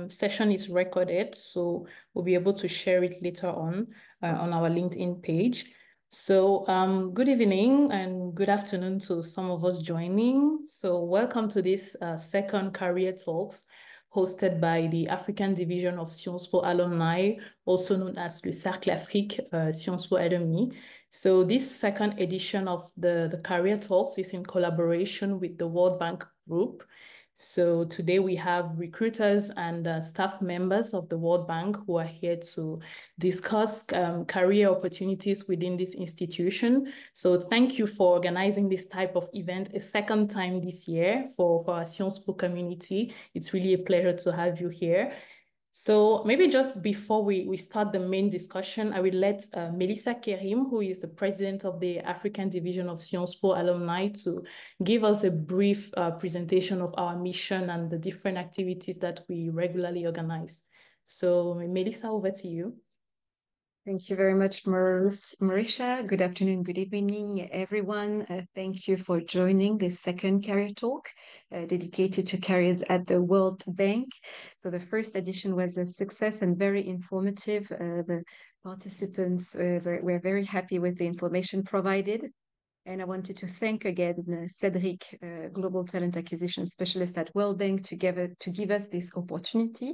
session is recorded, so we'll be able to share it later on our LinkedIn page. So good evening and good afternoon to some of us joining. So welcome to this second Career Talks hosted by the African Division of Sciences Po Alumni, also known as le Cercle Afrique Sciences Po Alumni. So this second edition of the Career Talks is in collaboration with the World Bank Group. So today we have recruiters and staff members of the World Bank who are here to discuss career opportunities within this institution. So thank you for organizing this type of event a second time this year for our Sciences Po community. It's really a pleasure to have you here. So maybe just before we start the main discussion, I will let Melissa Kerim, who is the president of the African Division of Sciences Po Alumni, to give us a brief presentation of our mission and the different activities that we regularly organize. So Melissa, over to you. Thank you very much, Marisha. Good afternoon, good evening, everyone. Thank you for joining this second Career Talk dedicated to careers at the World Bank. So the first edition was a success and very informative. The participants were very happy with the information provided. And I wanted to thank again Cedric, Global Talent Acquisition Specialist at World Bank, to give us this opportunity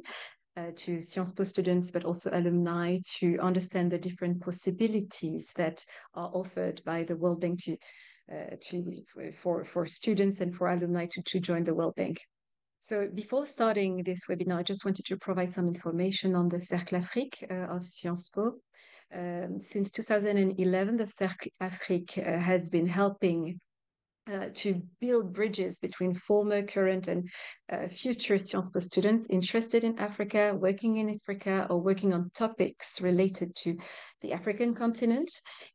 to Sciences Po students, but also alumni, to understand the different possibilities that are offered by the World Bank for students and for alumni to join the World Bank. So before starting this webinar, I just wanted to provide some information on the Cercle Afrique of Sciences Po. Since 2011, the Cercle Afrique has been helping to build bridges between former, current, and future Sciences Po students interested in Africa, working in Africa, or working on topics related to the African continent.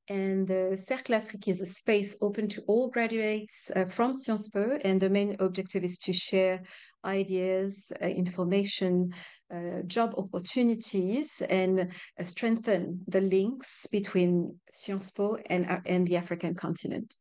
And the Cercle Afrique is a space open to all graduates from Sciences Po, and the main objective is to share ideas, information, job opportunities, and strengthen the links between Sciences Po and the African continent.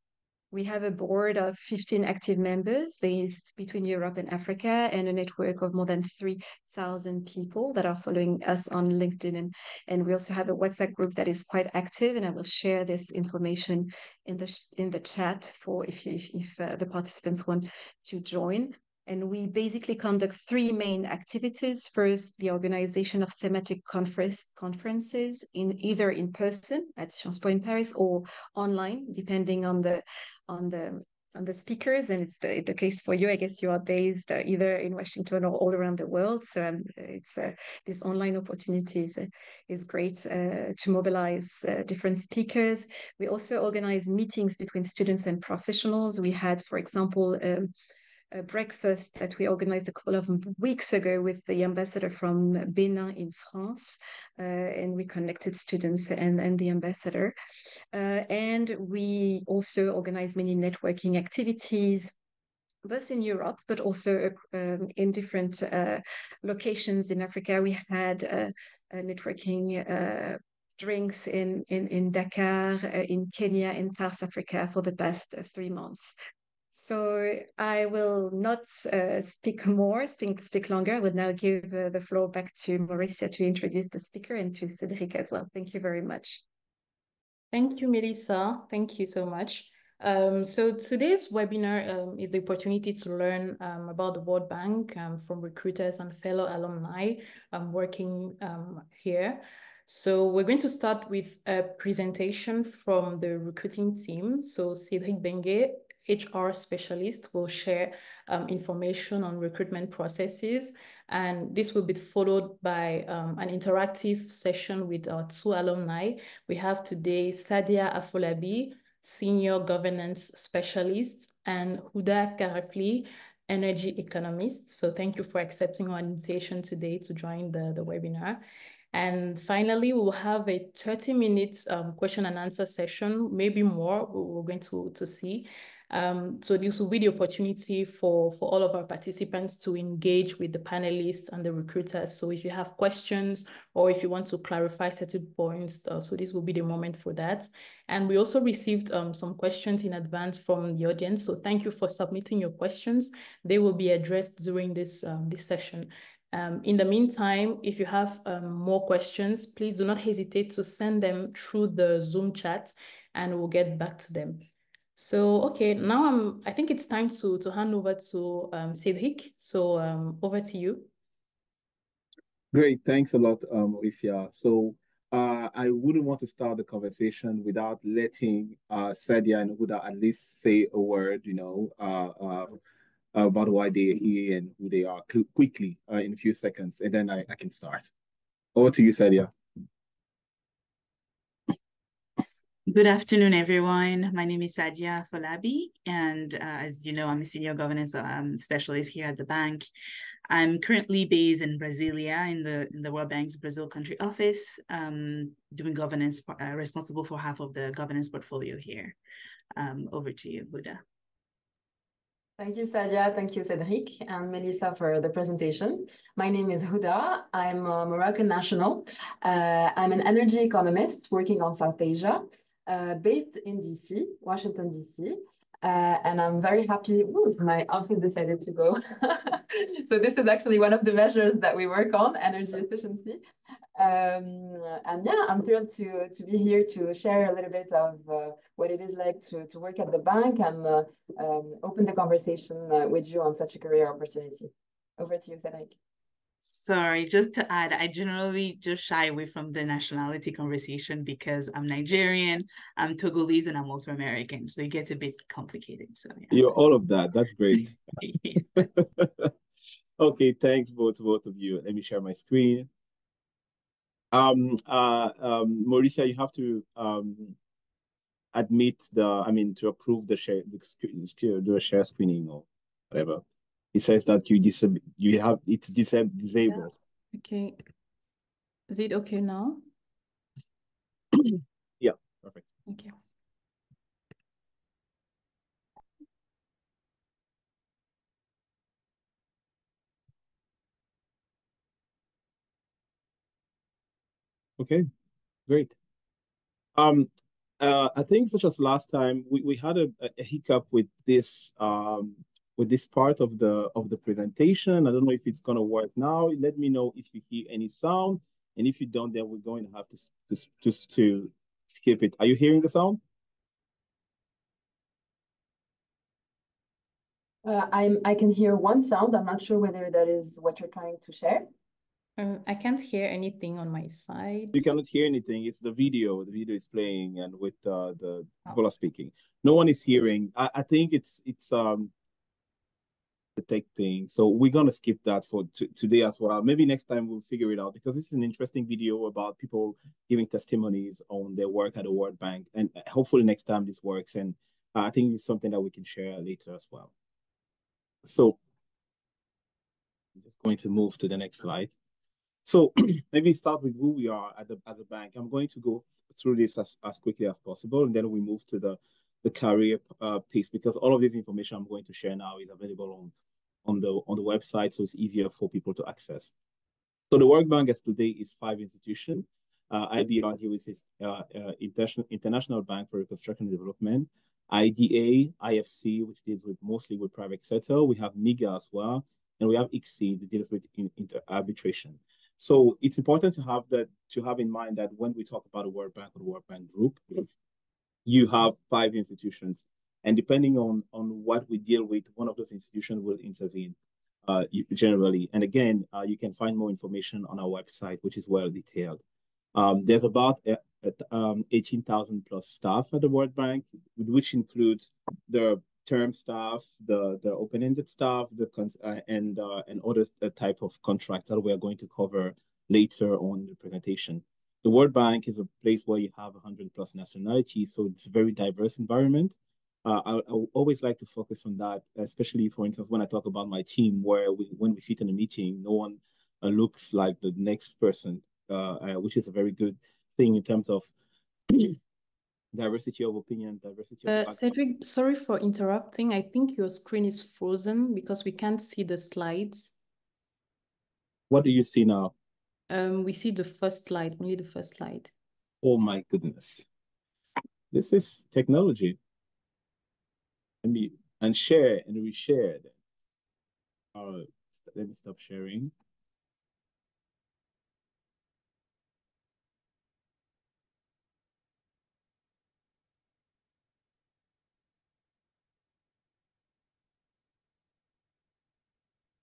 We have a board of 15 active members based between Europe and Africa, and a network of more than 3,000 people that are following us on LinkedIn. And we also have a WhatsApp group that is quite active, and I will share this information in the chat for if the participants want to join. And we basically conduct three main activities. First, the organization of thematic conferences either in person at Sciences Po in Paris or online, depending on the speakers. And it's the case for you. I guess you are based either in Washington or all around the world. So it's this online opportunity is great to mobilize different speakers. We also organize meetings between students and professionals. We had, for example, a breakfast that we organized a couple of weeks ago with the ambassador from Benin in France, and we connected students and the ambassador. And we also organized many networking activities, both in Europe, but also in different locations in Africa. We had networking drinks in Dakar, in Kenya, in South Africa for the past 3 months. So I will not speak longer. I would now give the floor back to Mauricia to introduce the speaker, and to Cedric as well. Thank you very much. Thank you, Melissa. Thank you so much. So today's webinar is the opportunity to learn about the World Bank from recruiters and fellow alumni working here. So we're going to start with a presentation from the recruiting team. So Cedric Bengue, HR specialist, will share information on recruitment processes, and this will be followed by an interactive session with our two alumni. We have today Sadia Afolabi, Senior Governance Specialist, and Houda Karafli, Energy Economist. So thank you for accepting our invitation today to join the webinar. And finally, we will have a 30-minute question and answer session, maybe more, we're going to see. So this will be the opportunity for all of our participants to engage with the panelists and the recruiters. So if you have questions or if you want to clarify certain points, so this will be the moment for that. And we also received some questions in advance from the audience. So thank you for submitting your questions. They will be addressed during this session. In the meantime, if you have more questions, please do not hesitate to send them through the Zoom chat and we'll get back to them. So, okay, now I think it's time to hand over to Cedric. So over to you. Great, thanks a lot, Mauricia. So I wouldn't want to start the conversation without letting Sadia and Houda at least say a word, about why they're here and who they are quickly in a few seconds, and then I can start. Over to you, Sadia. Good afternoon, everyone. My name is Sadia Afolabi, and as you know, I'm a senior governance specialist here at the bank. I'm currently based in Brasilia in the World Bank's Brazil country office, doing governance, responsible for half of the governance portfolio here. Over to you, Houda. Thank you, Sadia. Thank you, Cedric and Melissa for the presentation. My name is Houda. I'm a Moroccan national. I'm an energy economist working on South Asia, based in DC, Washington, DC. And I'm very happy. Ooh, my office decided to go. So this is actually one of the measures that we work on, energy efficiency. And yeah, I'm thrilled to be here to share a little bit of what it is like to work at the bank and open the conversation with you on such a career opportunity. Over to you, Cedric. Sorry, just to add, I generally just shy away from the nationality conversation because I'm Nigerian, I'm Togolese, and I'm also American. So it gets a bit complicated. So yeah, you're all of that. That's great. Yeah. Okay, thanks both of you. Let me share my screen. Mauricia, you have to to approve the share, do a share screening or whatever. It says that you have it's disabled. Yeah. Okay. Is it okay now? Yeah, perfect. Okay. Okay, great. I think such as last time, we had a hiccup with this part of the presentation. I don't know if it's gonna work now. Let me know if you hear any sound, and if you don't, then we're going to have to skip it. Are you hearing the sound? I can hear one sound. I'm not sure whether that is what you're trying to share. I can't hear anything on my side. You cannot hear anything. It's the video. The video is playing, and with the people are speaking. No one is hearing. I think it's the tech thing. So we're gonna skip that for today as well. Maybe next time we'll figure it out, because this is an interesting video about people giving testimonies on their work at the World Bank, and hopefully next time this works. And I think it's something that we can share later as well. So I'm just going to move to the next slide. So maybe start with who we are as a bank. I'm going to go through this as quickly as possible, and then we move to the career piece, because all of this information I'm going to share now is available on the website, so it's easier for people to access. So the World Bank as today is 5 institutions. IBRD, which is International Bank for Reconstruction and Development. IDA, IFC, which deals mostly with private sector. We have MIGA as well, and we have ICSI, that deals with arbitration. So it's important to have in mind that when we talk about a World Bank or the World Bank Group, you have 5 institutions, and depending on what we deal with, one of those institutions will intervene generally. And again, you can find more information on our website, which is well detailed. There's about 18,000 plus staff at the World Bank, which includes the term staff, the open-ended staff, and other type of contracts that we are going to cover later on in the presentation. The World Bank is a place where you have 100 plus nationalities, so it's a very diverse environment. I always like to focus on that, especially, for instance, when I talk about my team, where when we sit in a meeting, no one looks like the next person, which is a very good thing in terms of diversity of opinion, diversity of Cedric, sorry for interrupting. I think your screen is frozen because we can't see the slides. What do you see now? We see the first slide, only the first slide. Oh my goodness. This is technology. And share and reshare. Let me stop sharing.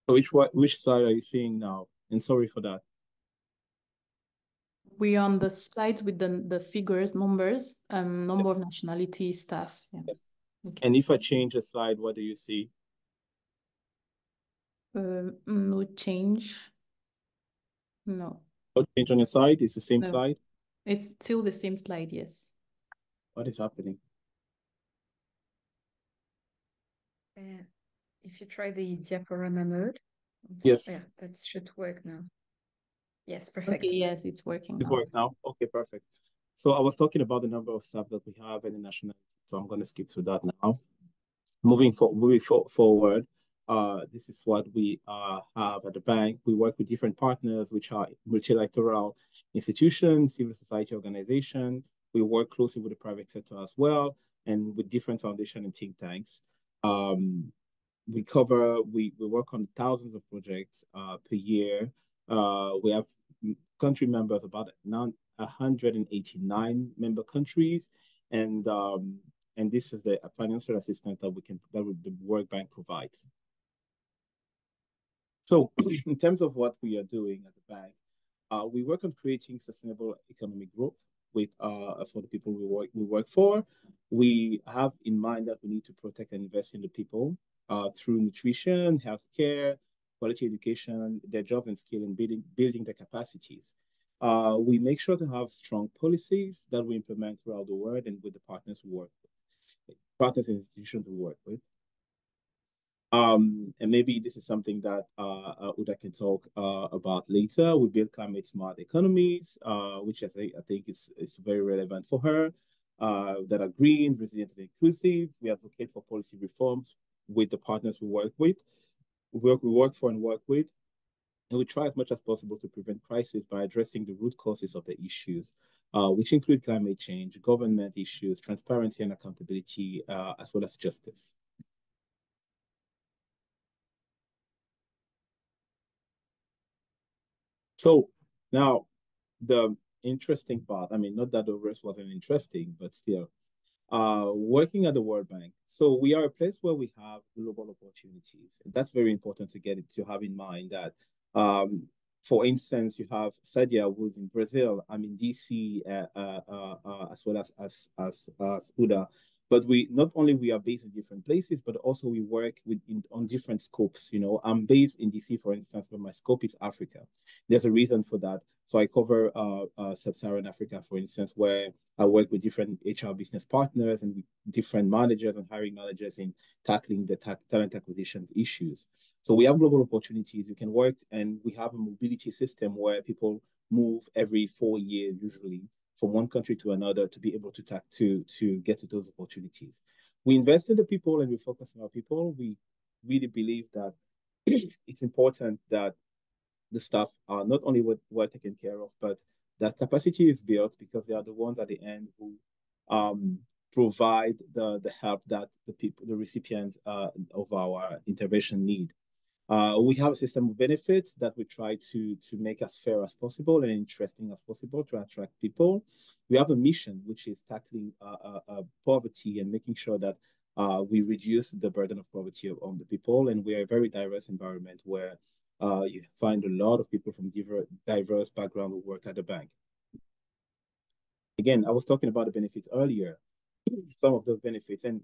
So which slide are you seeing now? And sorry for that. We're on the slides with the figures, numbers, number of nationality, staff. Yeah. Yes. Okay. And if I change the slide, what do you see? No change. No. No change on your side? It's the same No. slide? It's still the same slide, yes. What is happening? If you try the diaporama mode. Yes. Yeah, that should work now. Yes, perfect. Okay, yes, it's working It's now. work now? Okay, perfect. So I was talking about the number of staff that we have and the nationality. So I'm going to skip through that now. Moving forward, this is what we have at the bank. We work with different partners, which are multilateral institutions, civil society organizations. We work closely with the private sector as well, and with different foundations and think tanks. We work on thousands of projects per year. We have country members, about 189 member countries, and this is the financial assistance that the World Bank provides. So in terms of what we are doing at the bank, we work on creating sustainable economic growth with for the people we work for. We have in mind that we need to protect and invest in the people through nutrition, healthcare, quality education, their job and skill, and building their capacities. We make sure to have strong policies that we implement throughout the world and with the partners we work with, partners and institutions we work with. And maybe this is something that Houda can talk about later. We build climate smart economies, which I think is very relevant for her, that are green, resilient, and inclusive. We advocate for policy reforms with the partners we work with, we work for and work with. And we try as much as possible to prevent crisis by addressing the root causes of the issues, which include climate change, government issues, transparency and accountability, as well as justice. So now the interesting part, I mean, not that the rest wasn't interesting, but still, working at the World Bank. So we are a place where we have global opportunities. And that's very important to have in mind that, for instance, you have Sadia, who's in Brazil. I'm in DC, as well as Houda. But we not only we are based in different places, but also we work on different scopes. You know, I'm based in DC, for instance, but my scope is Africa. There's a reason for that. So I cover sub-Saharan Africa, for instance, where I work with different HR business partners and with different managers and hiring managers in tackling the talent acquisitions issues. So we have global opportunities. You can work, and we have a mobility system where people move every 4 years, usually, from one country to another to be able to get to those opportunities. We invest in the people and we focus on our people. We really believe that it's important that the staff are not only well taken care of, but that capacity is built, because they are the ones at the end who provide the help that the recipients of our intervention need. We have a system of benefits that we try to make as fair as possible and interesting as possible to attract people. We have a mission, which is tackling poverty and making sure that we reduce the burden of poverty on the people. And we are a very diverse environment where you find a lot of people from diverse backgrounds who work at the bank. Again, I was talking about the benefits earlier, some of those benefits, and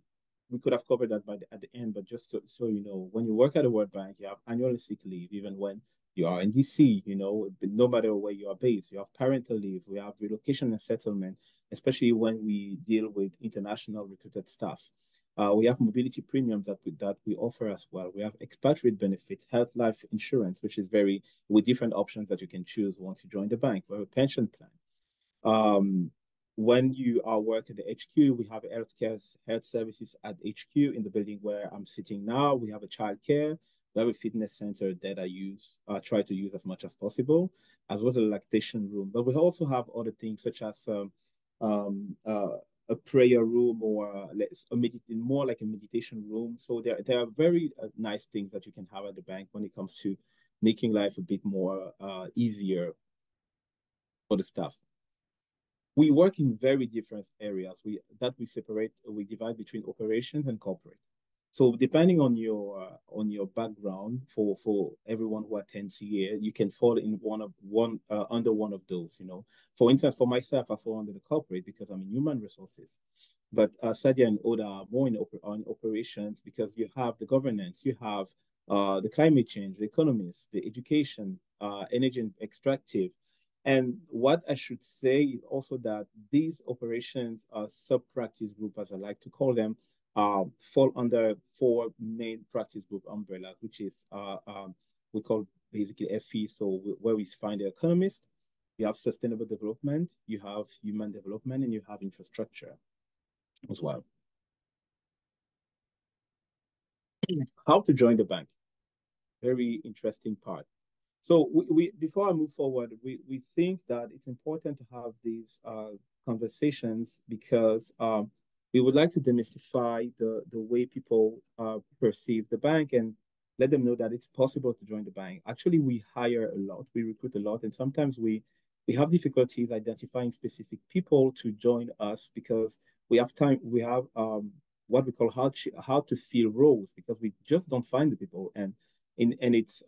we could have covered that at the end, but just so you know, when you work at a World Bank, you have annual sick leave, even when you are in DC, you know, no matter where you are based. You have parental leave, we have relocation and settlement, especially when we deal with international recruited staff. We have mobility premiums that we offer as well. We have expatriate benefits, health life insurance, which is with different options that you can choose once you join the bank. We have a pension plan. When you are working at the HQ, we have health services at HQ in the building where I'm sitting now. We have a childcare. We have a fitness center that I try to use as much as possible, as well as a lactation room. But we also have other things such as a prayer room or more like a meditation room. So there are very nice things that you can have at the bank when it comes to making life a bit more easier for the staff. We work in very different areas. We divide between operations and corporate. So depending on your background, for everyone who attends here, you can fall in under one of those. You know, for instance, for myself, I fall under the corporate because I'm in human resources. But Sadia and Houda are more on operations because you have the governance, you have the climate change, the economists, the education, energy and extractive. And what I should say is also that these operations are sub-practice group, as I like to call them, fall under four main practice group umbrellas, which is we call basically FE. So where we find the economist, you have sustainable development, you have human development, and you have infrastructure as well. How to join the bank? Very interesting part. So we before I move forward, we think that it's important to have these conversations because we would like to demystify the way people perceive the bank and let them know that it's possible to join the bank. Actually, we hire a lot, we recruit a lot, and sometimes we have difficulties identifying specific people to join us because we have what we call how to fill roles because we just don't find the people and it's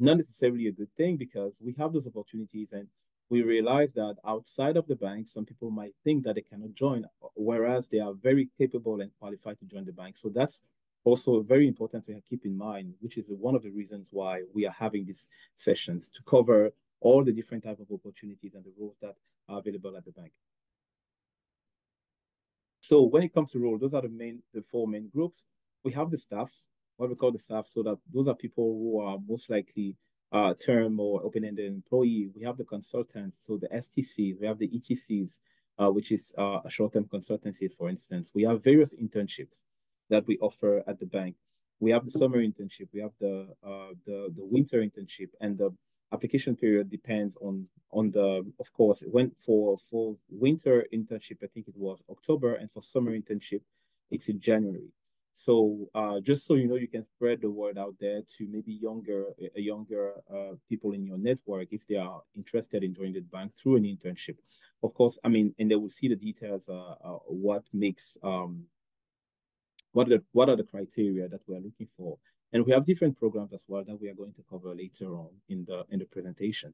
not necessarily a good thing because we have those opportunities and we realize that outside of the bank, some people might think that they cannot join, whereas they are very capable and qualified to join the bank. So that's also very important to keep in mind, which is one of the reasons why we are having these sessions to cover all the different type of opportunities and the roles that are available at the bank. So when it comes to role, those are the four main groups. We have the staff, what we call the staff, so that those are people who are most likely term or open-ended employee. We have the consultants, so the STCs, we have the ETCs, which is short-term consultancies, for instance. We have various internships that we offer at the bank. We have the summer internship, we have the winter internship, and the application period depends on of course, when for winter internship, I think it was October, and for summer internship, it's in January. So just so you know, you can spread the word out there to maybe younger people in your network if they are interested in joining the bank through an internship. Of course, I mean, and they will see the details, what makes, what are the criteria that we are looking for. And we have different programs as well that we are going to cover later on in the presentation.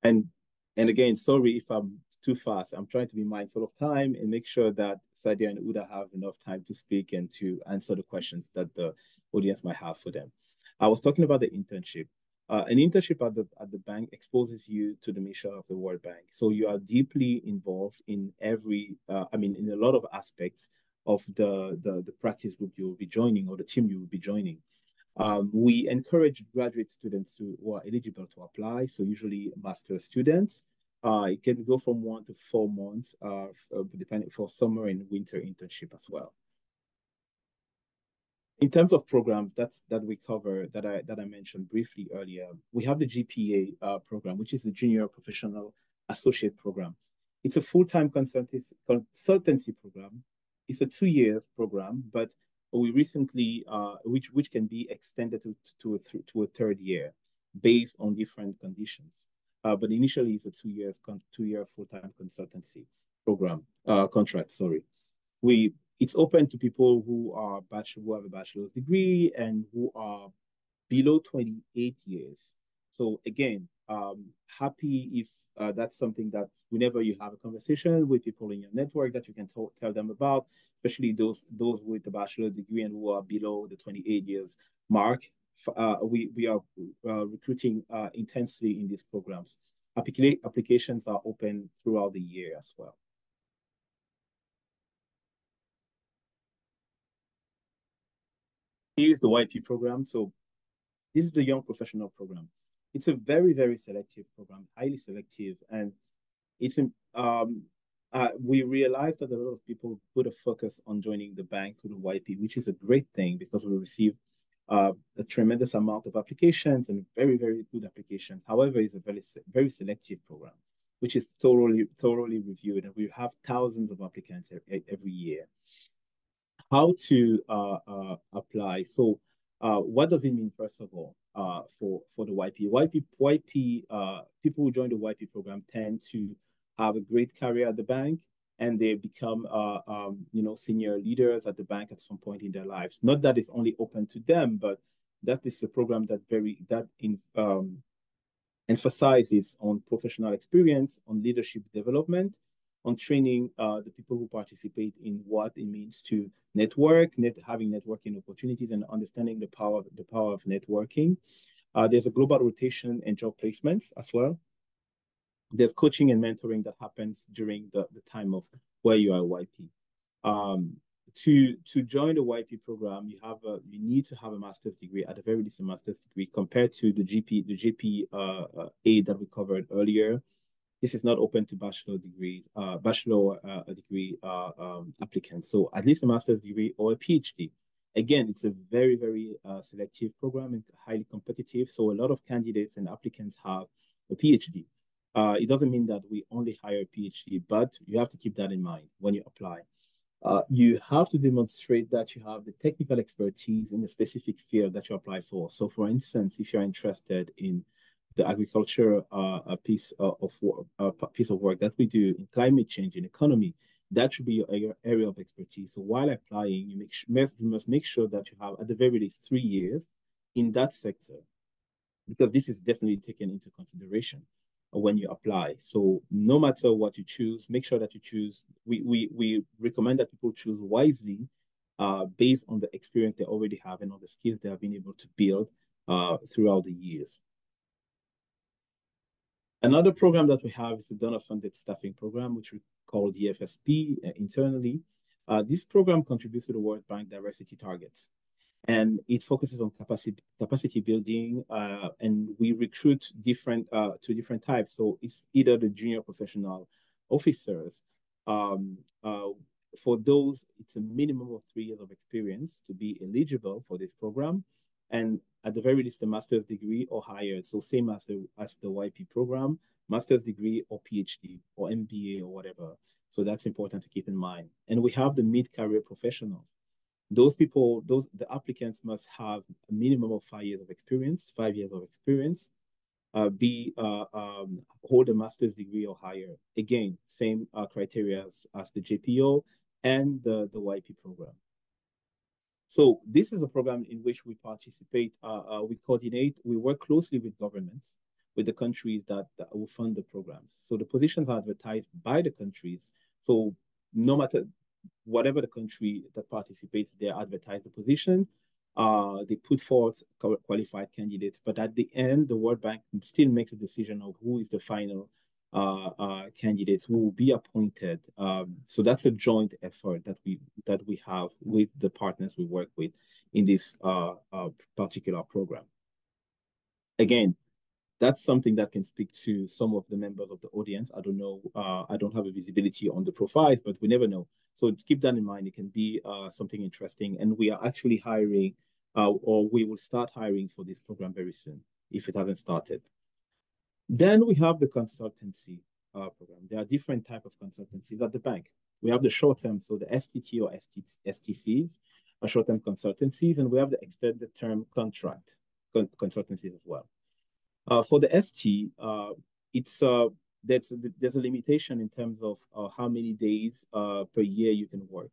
And again, sorry if I'm too fast. I'm trying to be mindful of time and make sure that Sadia and Houda have enough time to speak and to answer the questions that the audience might have for them. I was talking about the internship. An internship at the bank exposes you to the mission of the World Bank. So you are deeply involved in in a lot of aspects of the practice group you will be joining or the team you will be joining. We encourage graduate students who are eligible to apply, so usually master's students. It can go from 1 to 4 months, depending for summer and winter internship as well. In terms of programs that we cover, that I mentioned briefly earlier, we have the GPA program, which is the Junior Professional Associate Program. It's a full-time consultancy program. It's a 2-year program, but we recently, which can be extended to a 3rd year based on different conditions. But initially, it's a 2-year full-time consultancy program contract. Sorry, it's open to people who have a bachelor's degree and who are below 28 years. So again, happy if that's something that whenever you have a conversation with people in your network that you can tell them about, especially those with a bachelor's degree and who are below the 28 years mark. We are recruiting intensely in these programs. Applications are open throughout the year as well. Here's the YP program. So this is the Young Professional Program. It's a very, very selective program, highly selective. And it's we realized that a lot of people put a focus on joining the bank through the YP, which is a great thing because we receive a tremendous amount of applications and very, very good applications. However, it's a very, very selective program, which is thoroughly reviewed. And we have thousands of applicants every year. How to apply? So what does it mean, first of all, for the YP? People who join the YP program tend to have a great career at the bank. and they become, senior leaders at the bank at some point in their lives. Not that it's only open to them, but that is a program that emphasizes on professional experience, on leadership development, on training the people who participate in what it means to network, having networking opportunities, and understanding the power of networking. There's a global rotation and job placements as well. There's coaching and mentoring that happens during the time of where you are YP. To join the YP program, you need to have a master's degree, at the very least a master's degree, compared to the GPA that we covered earlier. This is not open to bachelor degree applicants. So at least a master's degree or a PhD. Again, it's a very, very selective program and highly competitive. So a lot of candidates and applicants have a PhD. It doesn't mean that we only hire a PhD, but you have to keep that in mind when you apply. You have to demonstrate that you have the technical expertise in the specific field that you apply for. So for instance, if you're interested in the agriculture piece of work that we do in climate change and economy, that should be your area of expertise. So while applying, you must make sure that you have at the very least 3 years in that sector, because this is definitely taken into consideration when you apply. So no matter what you choose, make sure that you choose. We recommend that people choose wisely based on the experience they already have and on the skills they have been able to build throughout the years. Another program that we have is the donor-funded staffing program, which we call the FSP internally. This program contributes to the World Bank diversity targets, and it focuses on capacity building, and we recruit to different types. So it's either the junior professional officers. For those, it's a minimum of 3 years of experience to be eligible for this program, and at the very least a master's degree or higher. So same as the YP program, master's degree or PhD or MBA or whatever. So that's important to keep in mind. And we have the mid-career professionals. The applicants must have a minimum of 5 years of experience, hold a master's degree or higher. Again, same criteria as the JPO and the YP program. So this is a program in which we participate, we coordinate, we work closely with governments, with the countries that will fund the programs. So the positions are advertised by the countries. So no matter whatever the country that participates, they advertise the position. They put forth qualified candidates, but at the end, the World Bank still makes a decision of who is the final candidates who will be appointed. So that's a joint effort that we have with the partners we work with in this particular program. Again, that's something that can speak to some of the members of the audience. I don't know, I don't have a visibility on the profiles, but we never know. So keep that in mind. It can be something interesting. And we are actually hiring, or we will start hiring for this program very soon, if it hasn't started. Then we have the consultancy program. There are different types of consultancies at the bank. We have the short-term, so the STT or STCs, short-term consultancies, and we have the extended term contract consultancies as well. For the ST, there's a limitation in terms of how many days per year you can work.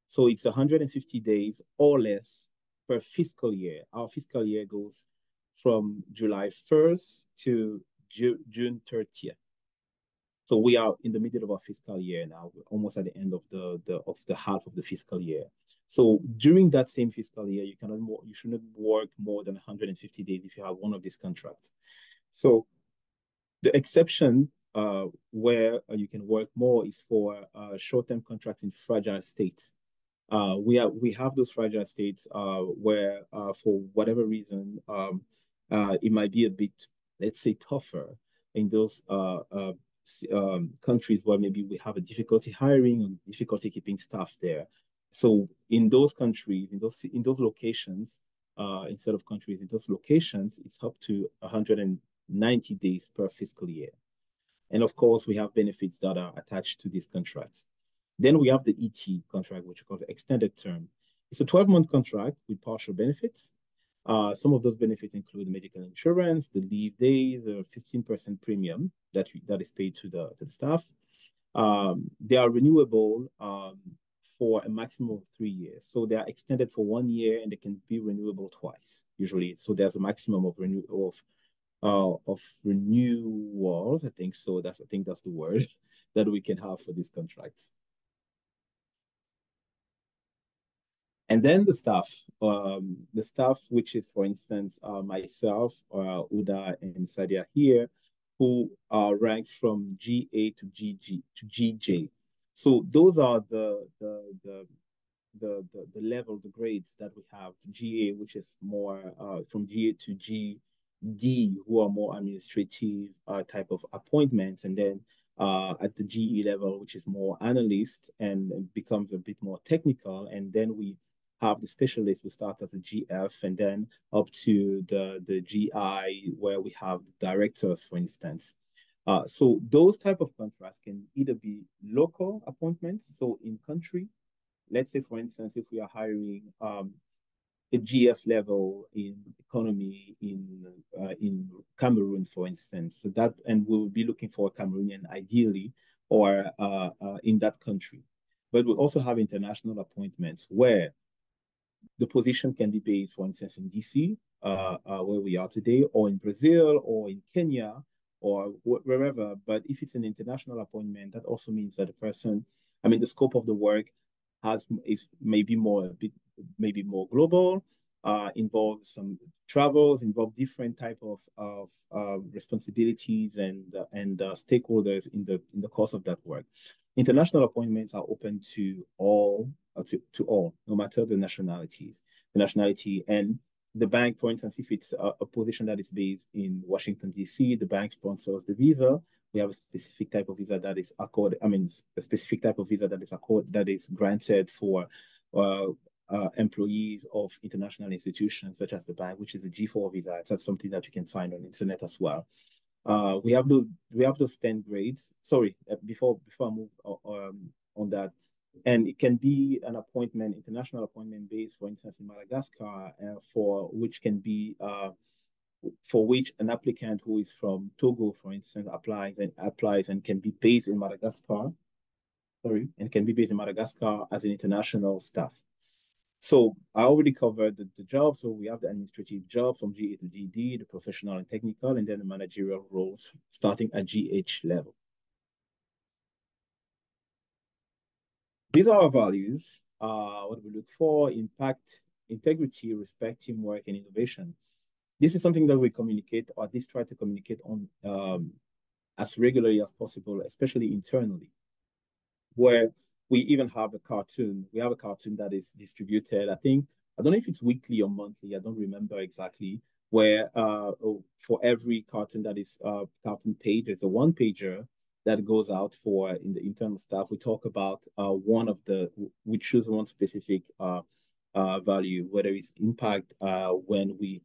So it's 150 days or less per fiscal year. Our fiscal year goes from July 1st to June 30th. So we are in the middle of our fiscal year now, almost at the end of the half of the fiscal year. So during that same fiscal year, you shouldn't work more than 150 days if you have one of these contracts. So the exception where you can work more is for short-term contracts in fragile states. We have those fragile states where for whatever reason it might be a bit, let's say, tougher in those countries where maybe we have a difficulty hiring or difficulty keeping staff there. So in those countries, in those locations, instead of countries, in those locations, it's up to 190 days per fiscal year. And of course, we have benefits that are attached to these contracts. Then we have the ET contract, which we call the extended term. It's a 12-month contract with partial benefits. Some of those benefits include medical insurance, the leave days, the 15% premium that is paid to the staff. They are renewable for a maximum of 3 years. So they are extended for 1 year and they can be renewable twice, usually. So there's a maximum of renewals, I think. So I think that's the word that we can have for these contracts. And then the staff, which is, for instance, myself, Houda and Sadia here, who are ranked from GA to GJ. So those are the level, the grades that we have. GA, which is more from GA to GD, who are more administrative type of appointments, and then at the GE level, which is more analyst and becomes a bit more technical, and then we have the specialists who start as a GF and then up to the GI, where we have the directors, for instance. So those type of contracts can either be local appointments, so in country. Let's say, for instance, if we are hiring a GF level in economy in Cameroon, for instance, so that, and we'll be looking for a Cameroonian ideally, or in that country. But we also have international appointments where the position can be based, for instance, in DC, where we are today, or in Brazil, or in Kenya, or wherever. But if it's an international appointment, that also means that the person, I mean, the scope of the work is maybe more global, involves some travels, involve different type of responsibilities and stakeholders in the course of that work. International appointments are open to all, no matter the nationality. And the bank, for instance, if it's a position that is based in Washington, D.C., the bank sponsors the visa. We have a specific type of visa that is that is granted for employees of international institutions such as the bank, which is a G4 visa. That's something that you can find on the internet as well. We have those 10 grades. Sorry, before I move on that, and it can be an appointment, international appointment based, for instance, in Madagascar, for which an applicant who is from Togo, for instance, applies and can be based in Madagascar. And can be based in Madagascar as an international staff. So I already covered the job. So we have the administrative job from GA to GD, the professional and technical, and then the managerial roles starting at GH level. These are our values. What we look for: impact, integrity, respect, teamwork, and innovation. This is something that we communicate, or at least try to communicate on as regularly as possible, especially internally, where we even have a cartoon. We have a cartoon that is distributed, I don't know if it's weekly or monthly, I don't remember exactly, where for every cartoon that is cartoon page, there's a one-pager that goes out for in the internal staff. We talk about we choose one specific value, whether it's impact, when we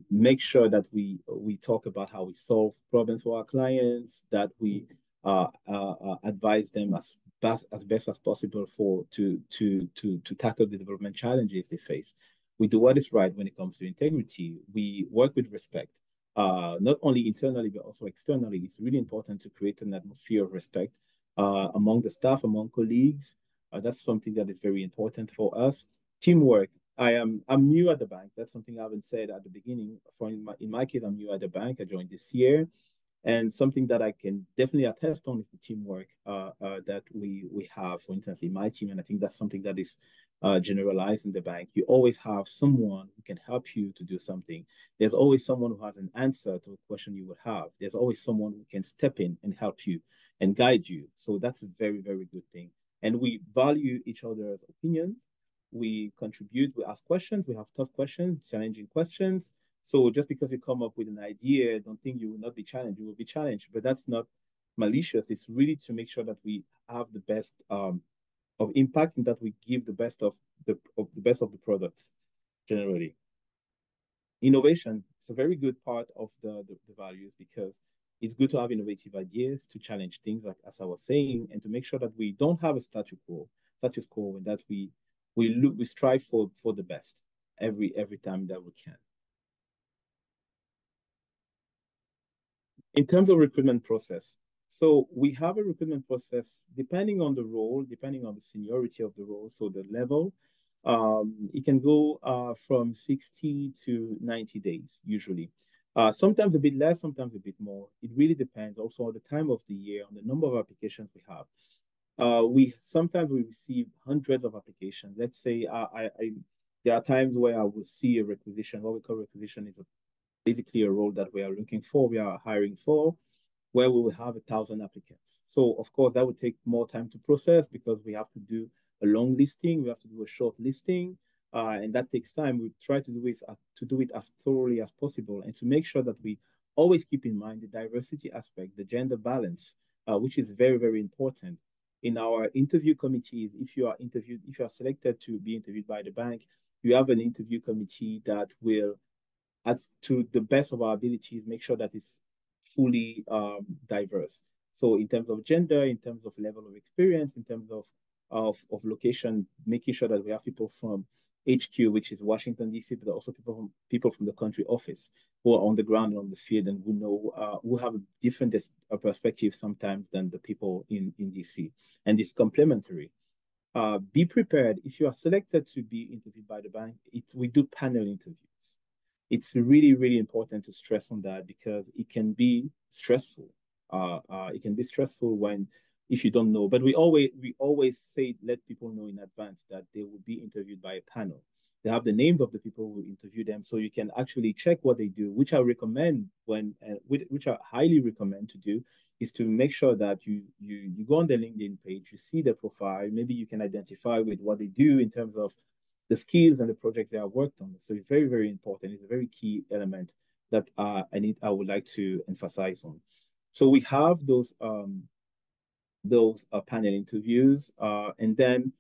make sure that we talk about how we solve problems for our clients, that we advise them as best as possible to tackle the development challenges they face. We do what is right when it comes to integrity. We work with respect, not only internally but also externally. It's really important to create an atmosphere of respect among the staff, among colleagues. That's something that is very important for us. Teamwork. I'm new at the bank. That's something I haven't said at the beginning. In my case, I'm new at the bank. I joined this year. And something that I can definitely attest on is the teamwork that we have, for instance, in my team. And I think that's something that is generalized in the bank. You always have someone who can help you to do something. There's always someone who has an answer to a question you would have. There's always someone who can step in and help you and guide you. So that's a very, very good thing. And we value each other's opinions. We contribute, we ask questions, we have tough questions, challenging questions. So just because you come up with an idea, don't think you will not be challenged. You will be challenged, but that's not malicious. It's really to make sure that we have the best of impact and that we give the best of the products generally. Innovation is a very good part of the values, because it's good to have innovative ideas, to challenge things, like as I was saying, and to make sure that we don't have a status quo, and that we strive for the best every time that we can. In terms of recruitment process, So we have a recruitment process depending on the role, depending on the seniority of the role, so the level. It can go from 60 to 90 days usually. Sometimes a bit less, sometimes a bit more. It really depends also on the time of the year, on the number of applications we have. Sometimes we receive hundreds of applications. Let's say there are times where I will see a requisition. What we call requisition is basically a role that we are looking for, we are hiring for, where we will have 1,000 applicants. So of course that would take more time to process because we have to do a long listing, we have to do a short listing, and that takes time. We try to do it as thoroughly as possible and to make sure that we always keep in mind the diversity aspect, the gender balance, which is very, very important. In our interview committees, if you are selected to be interviewed by the bank, you have an interview committee that will, to the best of our abilities, make sure that it's fully diverse. So in terms of gender, in terms of level of experience, in terms of location, making sure that we have people from HQ, which is Washington, D.C., but also people from the country office who are on the ground and on the field and who know, who have a different perspective sometimes than the people in D.C. And it's complementary. Be prepared. If you are selected to be interviewed by the bank, we do panel interviews. It's really, really important to stress on that because it can be stressful. It can be stressful if you don't know. But we always say, let people know in advance that they will be interviewed by a panel. They have the names of the people who interview them, so you can actually check what they do, which I recommend which I highly recommend to do, is to make sure that you go on the LinkedIn page, you see their profile, maybe you can identify with what they do in terms of the skills and the projects they have worked on. So it's very, very important. It's a very key element that I would like to emphasize on. So we have those panel interviews, and then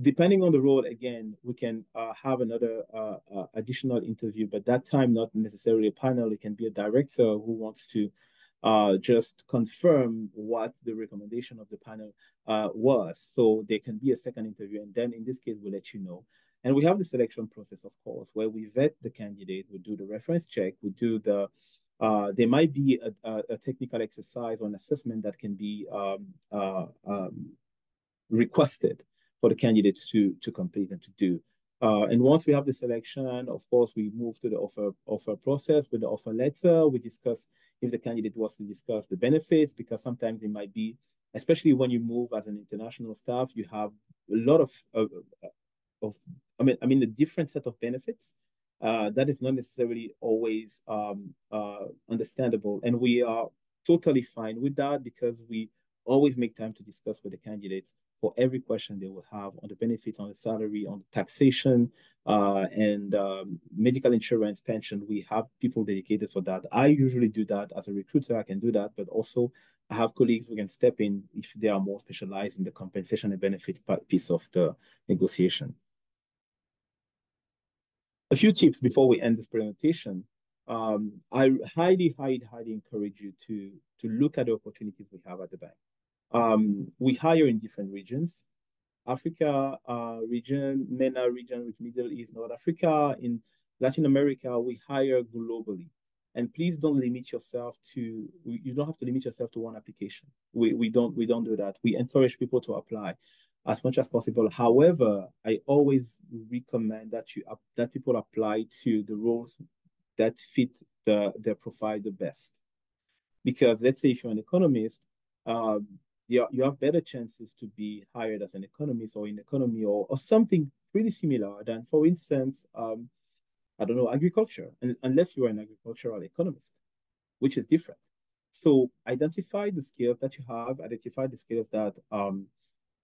depending on the role, again, we can have another additional interview, but that time not necessarily a panel. It can be a director who wants to just confirm what the recommendation of the panel was. So there can be a second interview, and then in this case, we'll let you know. And we have the selection process, of course, where we vet the candidate, we do the reference check, we do the, there might be a technical exercise or an assessment that can be requested for the candidates to complete and to do. And once we have the selection, of course, we move to the offer process with the offer letter. We discuss, if the candidate wants to discuss the benefits, because sometimes it might be, especially when you move as an international staff, you have a lot of a different set of benefits that is not necessarily always understandable. And we are totally fine with that because we always make time to discuss with the candidates for every question they will have on the benefits, on the salary, on the taxation, and medical insurance, pension. We have people dedicated for that. I usually do that as a recruiter. I can do that, but also I have colleagues who can step in if they are more specialized in the compensation and benefit piece of the negotiation. A few tips before we end this presentation. I highly, highly, highly encourage you to look at the opportunities we have at the bank. We hire in different regions. Africa region, MENA region, which Middle East, North Africa. In Latin America, we hire globally. And please don't limit yourself to, you don't have to limit yourself to one application. We don't do that. We encourage people to apply as much as possible. However, I always recommend that people apply to the roles that fit their profile the best. Because let's say if you're an economist, you have better chances to be hired as an economist or in economy or something pretty similar than, for instance, I don't know, agriculture, unless you are an agricultural economist, which is different. So identify the skills that you have, identify the skills that are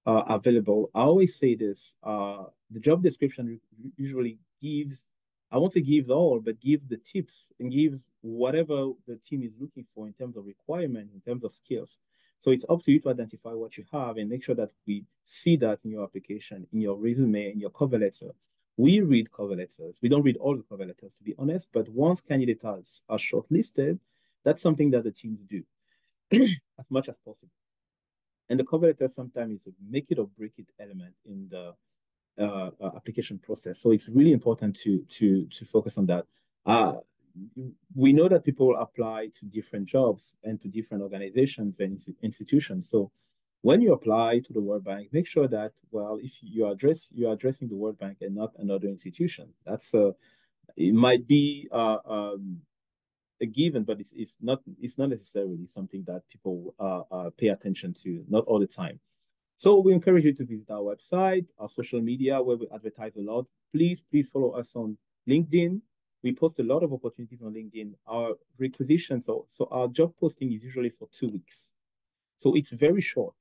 available. I always say this, the job description usually gives, I won't say gives all, but gives the tips and gives whatever the team is looking for in terms of requirement, in terms of skills. So it's up to you to identify what you have and make sure that we see that in your application, in your resume, in your cover letter. We read cover letters. We don't read all the cover letters, to be honest, but once candidates are shortlisted, that's something that the teams do as much as possible. And the cover letter sometimes is a make it or break it element in the application process. So it's really important to focus on that. we know that people apply to different jobs and to different organizations and institutions. So when you apply to the World Bank, make sure that, well, if you're addressing the World Bank and not another institution. That's it might be a given, but it's not necessarily something that people pay attention to, not all the time. So we encourage you to visit our website, our social media, where we advertise a lot. Please follow us on LinkedIn. We post a lot of opportunities on LinkedIn. Our requisition, so our job posting is usually for 2 weeks. So it's very short.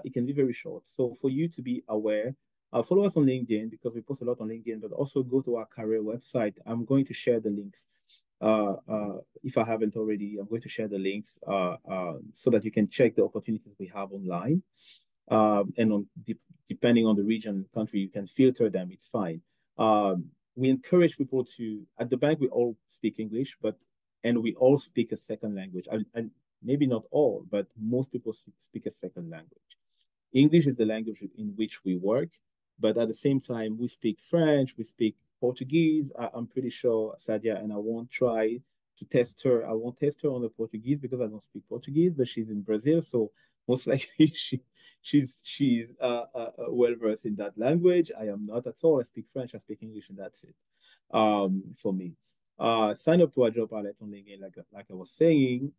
It can be very short. So for you to be aware, follow us on LinkedIn because we post a lot on LinkedIn, but also go to our career website. I'm going to share the links. If I haven't already, I'm going to share the links so that you can check the opportunities we have online. And depending on the region, country, you can filter them. It's fine. We encourage people to, at the bank, we all speak English, and we all speak a second language. And maybe not all, but most people speak a second language. English is the language in which we work, but at the same time, we speak French, we speak Portuguese. I'm pretty sure Sadia, and I won't try to test her. I won't test her on the Portuguese because I don't speak Portuguese, but she's in Brazil, so most likely she's well versed in that language. I am not at all. I speak French, I speak English, and that's it for me. Sign up to our job alert on LinkedIn, like I was saying.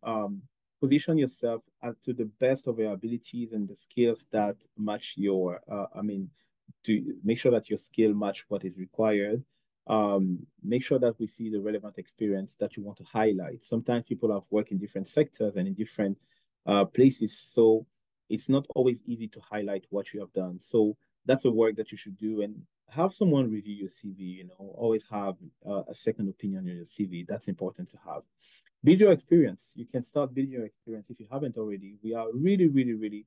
Position yourself to the best of your abilities and the skills that match your, to make sure that your skill match what is required. Make sure that we see the relevant experience that you want to highlight. Sometimes people have worked in different sectors and in different places, so it's not always easy to highlight what you have done. So that's a work that you should do, and have someone review your CV. Always have a second opinion on your CV. That's important to have. Build your experience. You can start building your experience if you haven't already. We are really, really, really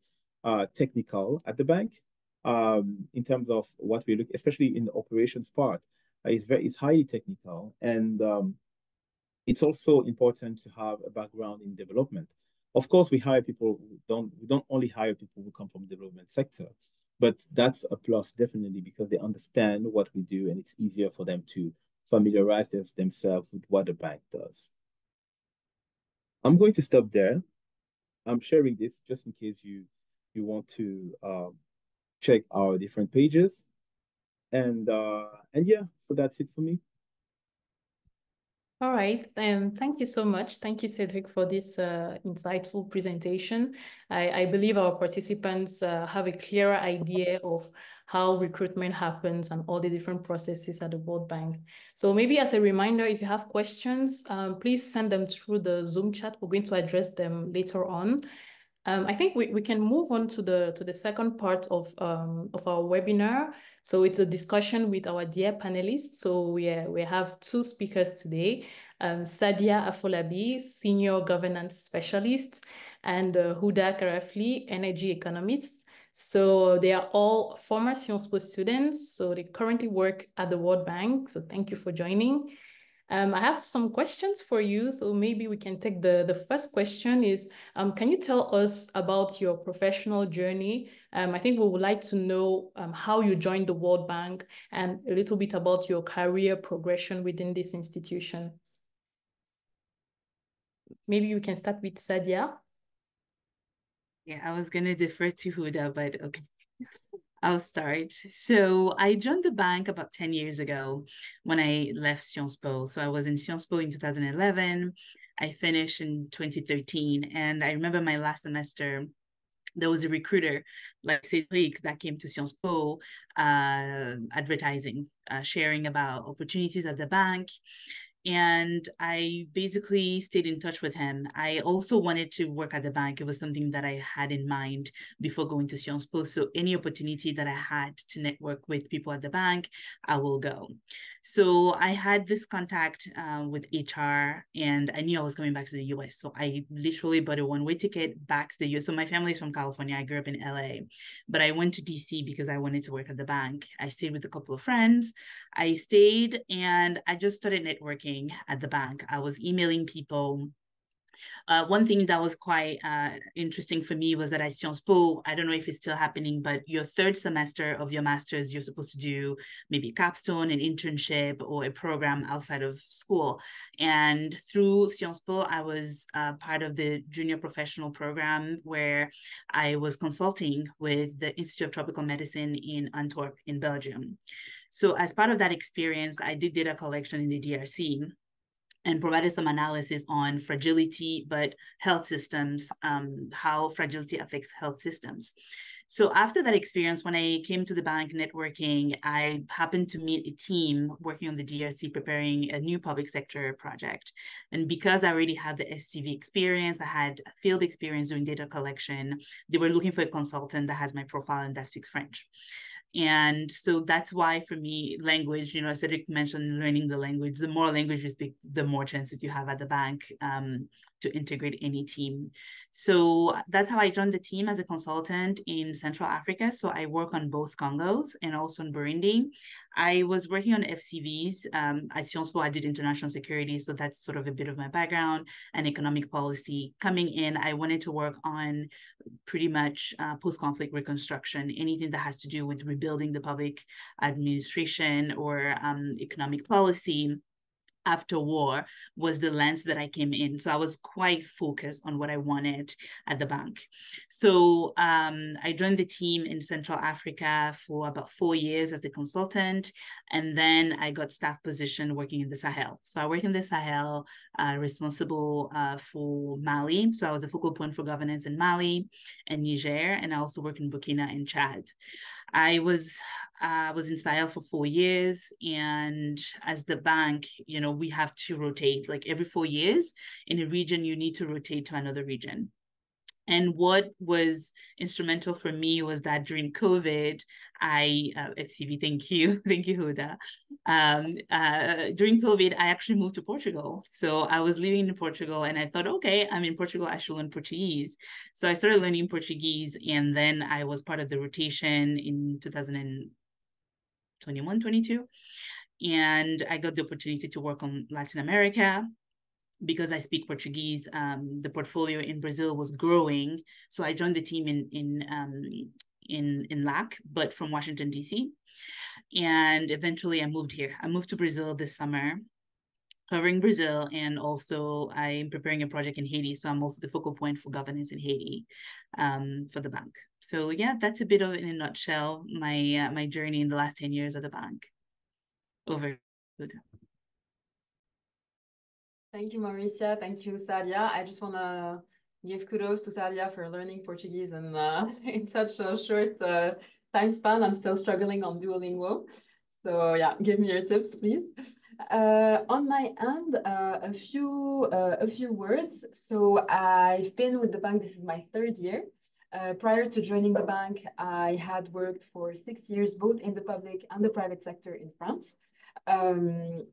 technical at the bank in terms of what we look, especially in the operations part. It's highly technical, and it's also important to have a background in development. Of course, we hire people we don't only hire people who come from the development sector, but that's a plus definitely because they understand what we do, and it's easier for them to familiarize themselves with what the bank does. I'm going to stop there. I'm sharing this just in case you want to check our different pages. And yeah, so that's it for me. All right. Thank you so much. Thank you, Cedric, for this insightful presentation. I believe our participants have a clearer idea of how recruitment happens and all the different processes at the World Bank. So maybe as a reminder, if you have questions, please send them through the Zoom chat. We're going to address them later on. I think we can move on to the second part of our webinar. So it's a discussion with our dear panelists. So we have two speakers today, Sadia Afolabi, Senior Governance Specialist, and Houda Karafli, Energy Economist. So they are all former Sciences Po students. So they currently work at the World Bank. So thank you for joining. I have some questions for you, so maybe we can take the first question is, can you tell us about your professional journey? I think we would like to know how you joined the World Bank and a little bit about your career progression within this institution. Maybe we can start with Sadia. Yeah, I was going to defer to Houda, but okay. I'll start. So I joined the bank about 10 years ago when I left Sciences Po. So I was in Sciences Po in 2011. I finished in 2013. And I remember my last semester, there was a recruiter like Cedric that came to Sciences Po advertising, sharing about opportunities at the bank. And I basically stayed in touch with him. I also wanted to work at the bank. It was something that I had in mind before going to Sciences Po. So any opportunity that I had to network with people at the bank, I will go. So I had this contact with HR, and I knew I was coming back to the US. So I literally bought a one-way ticket back to the US. So my family's from California. I grew up in LA, but I went to DC because I wanted to work at the bank. I stayed with a couple of friends. I stayed and I just started networking at the bank. I was emailing people One thing that was quite interesting for me was that at Sciences Po, I don't know if it's still happening, but your third semester of your master's, you're supposed to do maybe a capstone, an internship, or a program outside of school. And through Sciences Po, I was part of the junior professional program where I was consulting with the Institute of Tropical Medicine in Antwerp in Belgium. So as part of that experience, I did data collection in the DRC and provided some analysis on fragility, but health systems, how fragility affects health systems. So after that experience, when I came to the bank networking, I happened to meet a team working on the DRC preparing a new public sector project. And because I already had the SCV experience, I had field experience doing data collection, they were looking for a consultant that has my profile and that speaks French. And so that's why for me, language, Cedric mentioned learning the language, the more language you speak, the more chances you have at the bank to integrate any team. So that's how I joined the team as a consultant in Central Africa. So I work on both Congos and also in Burundi. I was working on FCVs. At Sciences Po, I did international security. So that's sort of a bit of my background and economic policy. Coming in, I wanted to work on pretty much post-conflict reconstruction, anything that has to do with rebuilding the public administration or economic policy after war was the lens that I came in. So I was quite focused on what I wanted at the bank. So I joined the team in Central Africa for about 4 years as a consultant. And then I got staff position working in the Sahel. So I work in the Sahel, responsible for Mali. So I was a focal point for governance in Mali and Niger. And I also work in Burkina and Chad. I was in Sahel for 4 years, and as the bank, we have to rotate. Like every 4 years in a region, you need to rotate to another region. And what was instrumental for me was that during COVID, FCV, thank you, Houda. During COVID, I actually moved to Portugal. So I was living in Portugal and I thought, okay, I'm in Portugal, I should learn Portuguese. So I started learning Portuguese, and then I was part of the rotation in 2021, 22. And I got the opportunity to work on Latin America. Because I speak Portuguese, the portfolio in Brazil was growing. So I joined the team in LAC, but from Washington, D.C. And eventually I moved here. I moved to Brazil this summer, covering Brazil, and also I'm preparing a project in Haiti. So I'm also the focal point for governance in Haiti for the bank. So yeah, that's a bit of, in a nutshell, my journey in the last 10 years at the bank. Over. Thank you, Mauricia. Thank you, Sadia. I just want to give kudos to Sadia for learning Portuguese and in such a short time span. I'm still struggling on Duolingo. So yeah, give me your tips, please. On my end, a few words. So I've been with the bank. This is my 3rd year. Prior to joining the bank, I had worked for 6 years, both in the public and the private sector in France.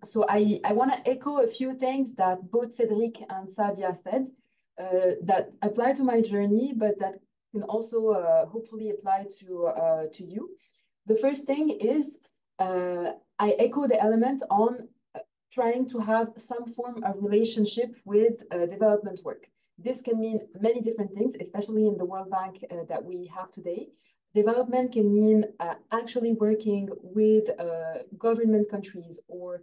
So I want to echo a few things that both Cedric and Sadia said that apply to my journey, but that can also hopefully apply to you. The first thing is I echo the element on trying to have some form of relationship with development work. This can mean many different things, especially in the World Bank that we have today. Development can mean actually working with government countries or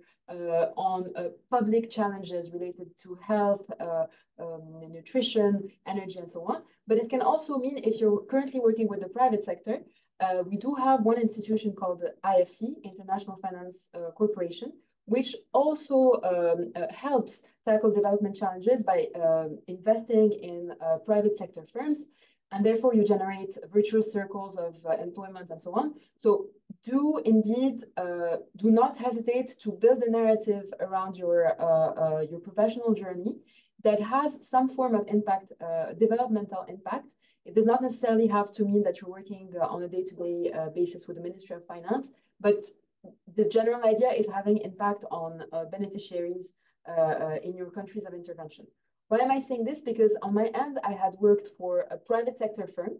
on public challenges related to health, nutrition, energy, and so on. But it can also mean if you're currently working with the private sector, we do have one institution called the IFC, International Finance Corporation, which also helps tackle development challenges by investing in private sector firms. And therefore, you generate virtuous circles of employment and so on. So do indeed, do not hesitate to build a narrative around your professional journey that has some form of impact, developmental impact. It does not necessarily have to mean that you're working on a day-to-day basis with the Ministry of Finance, but the general idea is having impact on beneficiaries in your countries of intervention. Why am I saying this? Because on my end, I had worked for a private sector firm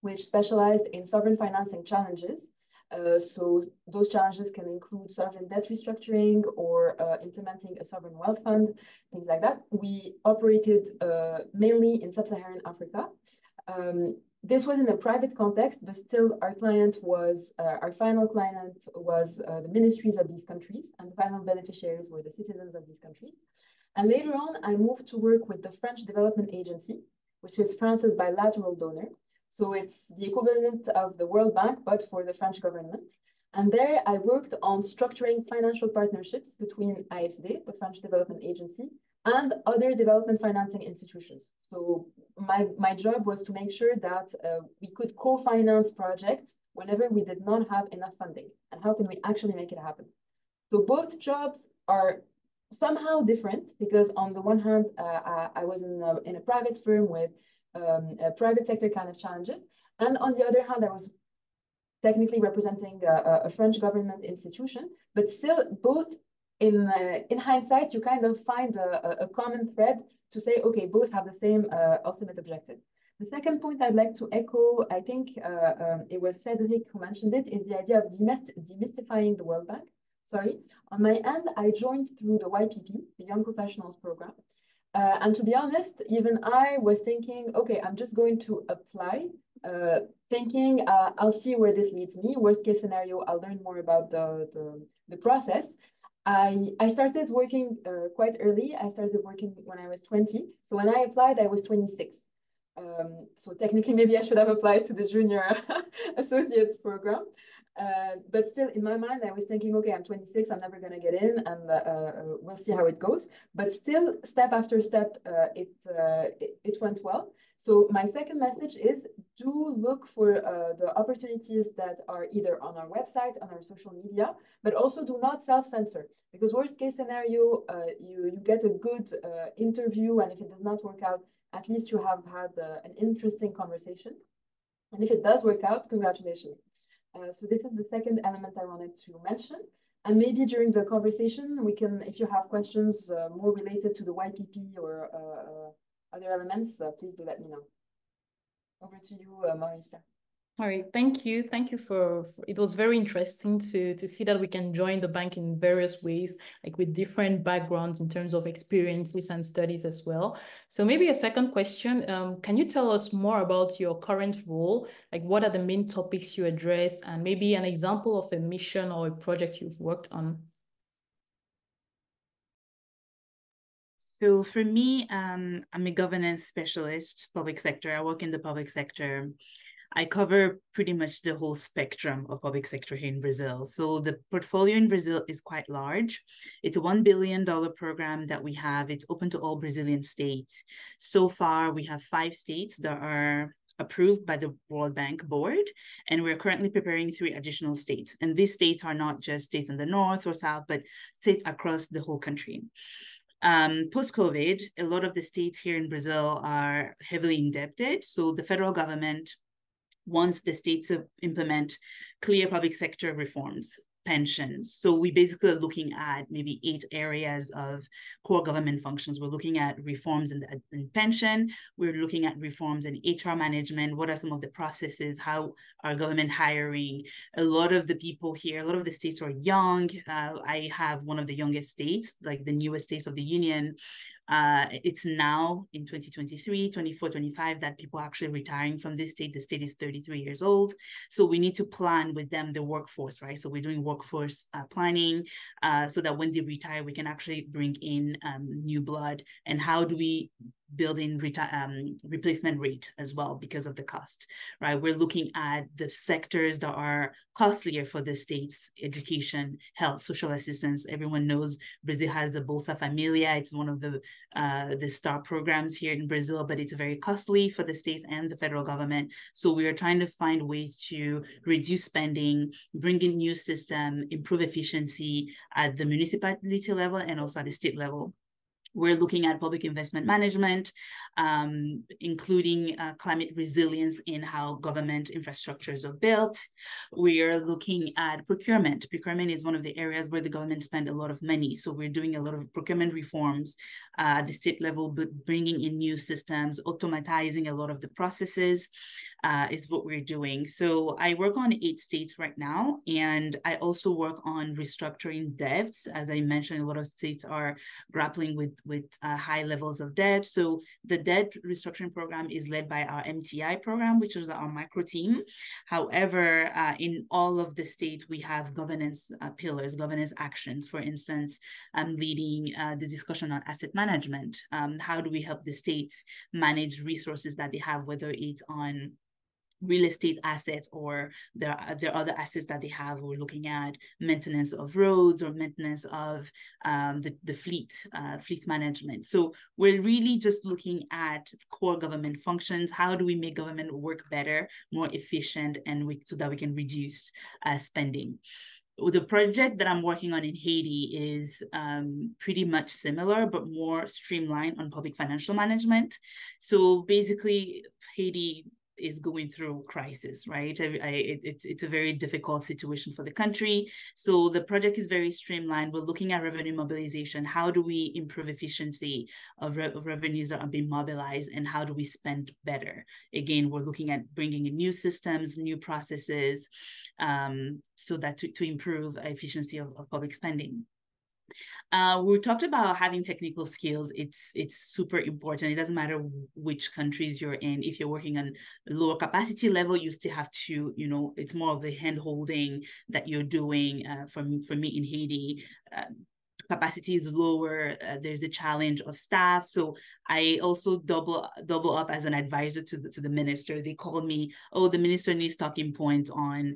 which specialized in sovereign financing challenges. So those challenges can include sovereign debt restructuring or implementing a sovereign wealth fund, things like that. We operated mainly in sub-Saharan Africa. This was in a private context, but still our client was, our final client was the ministries of these countries, and the final beneficiaries were the citizens of these countries. And later on, I moved to work with the French Development Agency, which is France's bilateral donor. So it's the equivalent of the World Bank, but for the French government. And there I worked on structuring financial partnerships between AFD, the French Development Agency, and other development financing institutions. So my job was to make sure that we could co-finance projects whenever we did not have enough funding. And how can we actually make it happen? So both jobs are somehow different because on the one hand, I was in a private firm with a private sector kind of challenges. And on the other hand, I was technically representing a French government institution, but still both in hindsight, you kind of find a common thread to say, okay, both have the same ultimate objective. The second point I'd like to echo, I think it was Cedric who mentioned it, is the idea of demystifying the World Bank. Sorry, on my end, I joined through the YPP, the Young Professionals Program. And to be honest, even I was thinking, okay, I'm just going to apply, thinking I'll see where this leads me. Worst case scenario, I'll learn more about the process. I started working quite early. I started working when I was 20. So when I applied, I was 26. So technically, maybe I should have applied to the junior associates program. But still, in my mind, I was thinking, okay, I'm 26, I'm never going to get in, and we'll see how it goes. But still, step after step, it went well. So my second message is do look for the opportunities that are either on our website, on our social media, but also do not self-censor. Because worst case scenario, you get a good interview, and if it does not work out, at least you have had an interesting conversation. And if it does work out, congratulations. So this is the second element I wanted to mention. And maybe during the conversation, we can, if you have questions more related to the YPP or other elements, please do let me know. Over to you, Marisa. All right, thank you. Thank you for it was very interesting to see that we can join the bank in various ways, like with different backgrounds in terms of experiences and studies as well. So maybe a second question, can you tell us more about your current role? Like what are the main topics you address, and maybe an example of a mission or a project you've worked on? So for me, I'm a governance specialist, public sector. I work in the public sector. I cover pretty much the whole spectrum of public sector here in Brazil. So the portfolio in Brazil is quite large. It's a $1 billion program that we have. It's open to all Brazilian states. So far, we have 5 states that are approved by the World Bank board, and we're currently preparing 3 additional states. And these states are not just states in the north or south, but states across the whole country. Post-COVID, a lot of the states here in Brazil are heavily indebted. So the federal government wants the states to implement clear public sector reforms, pensions. So we basically are looking at maybe 8 areas of core government functions. We're looking at reforms in pension. We're looking at reforms in HR management. What are some of the processes? How are government hiring? A lot of the people here, a lot of the states are young. I have one of the youngest states, like the newest states of the union. It's now in 2023, 24, 25 that people are actually retiring from this state. The state is 33 years old. So we need to plan with them the workforce, right? So we're doing workforce planning so that when they retire, we can actually bring in new blood. And how do we build in replacement rate as well because of the cost, right? We're looking at the sectors that are costlier for the states: education, health, social assistance. Everyone knows Brazil has the Bolsa Familia. It's one of the star programs here in Brazil, but it's very costly for the states and the federal government. So we are trying to find ways to reduce spending, bring in new system, improve efficiency at the municipality level and also at the state level. We're looking at public investment management, including climate resilience in how government infrastructures are built. We are looking at procurement. Procurement is one of the areas where the government spends a lot of money. So we're doing a lot of procurement reforms at the state level, but bringing in new systems, automatizing a lot of the processes. is what we're doing. So I work on 8 states right now, and I also work on restructuring debts. As I mentioned, a lot of states are grappling with high levels of debt. So the debt restructuring program is led by our MTI program, which is our micro team. However, in all of the states, we have governance pillars, governance actions. For instance, I'm leading the discussion on asset management. How do we help the states manage resources that they have, whether it's on real estate assets or there are other assets that they have. We're looking at maintenance of roads or maintenance of the fleet management. So we're really just looking at core government functions. How do we make government work better, more efficient, and so that we can reduce spending? The project that I'm working on in Haiti is pretty much similar, but more streamlined on public financial management. So basically, Haiti is going through crisis, right? It's a very difficult situation for the country. So the project is very streamlined. We're looking at revenue mobilization. How do we improve efficiency of revenues that are being mobilized, and how do we spend better? Again, we're looking at bringing in new systems, new processes, so that to improve efficiency of public spending. We talked about having technical skills. It's super important. It doesn't matter which countries you're in. If you're working on lower capacity level, you still have to, it's more of the hand holding that you're doing. For me in Haiti, capacity is lower. There's a challenge of staff. So I also double up as an advisor to the minister. They called me, oh, the minister needs talking points on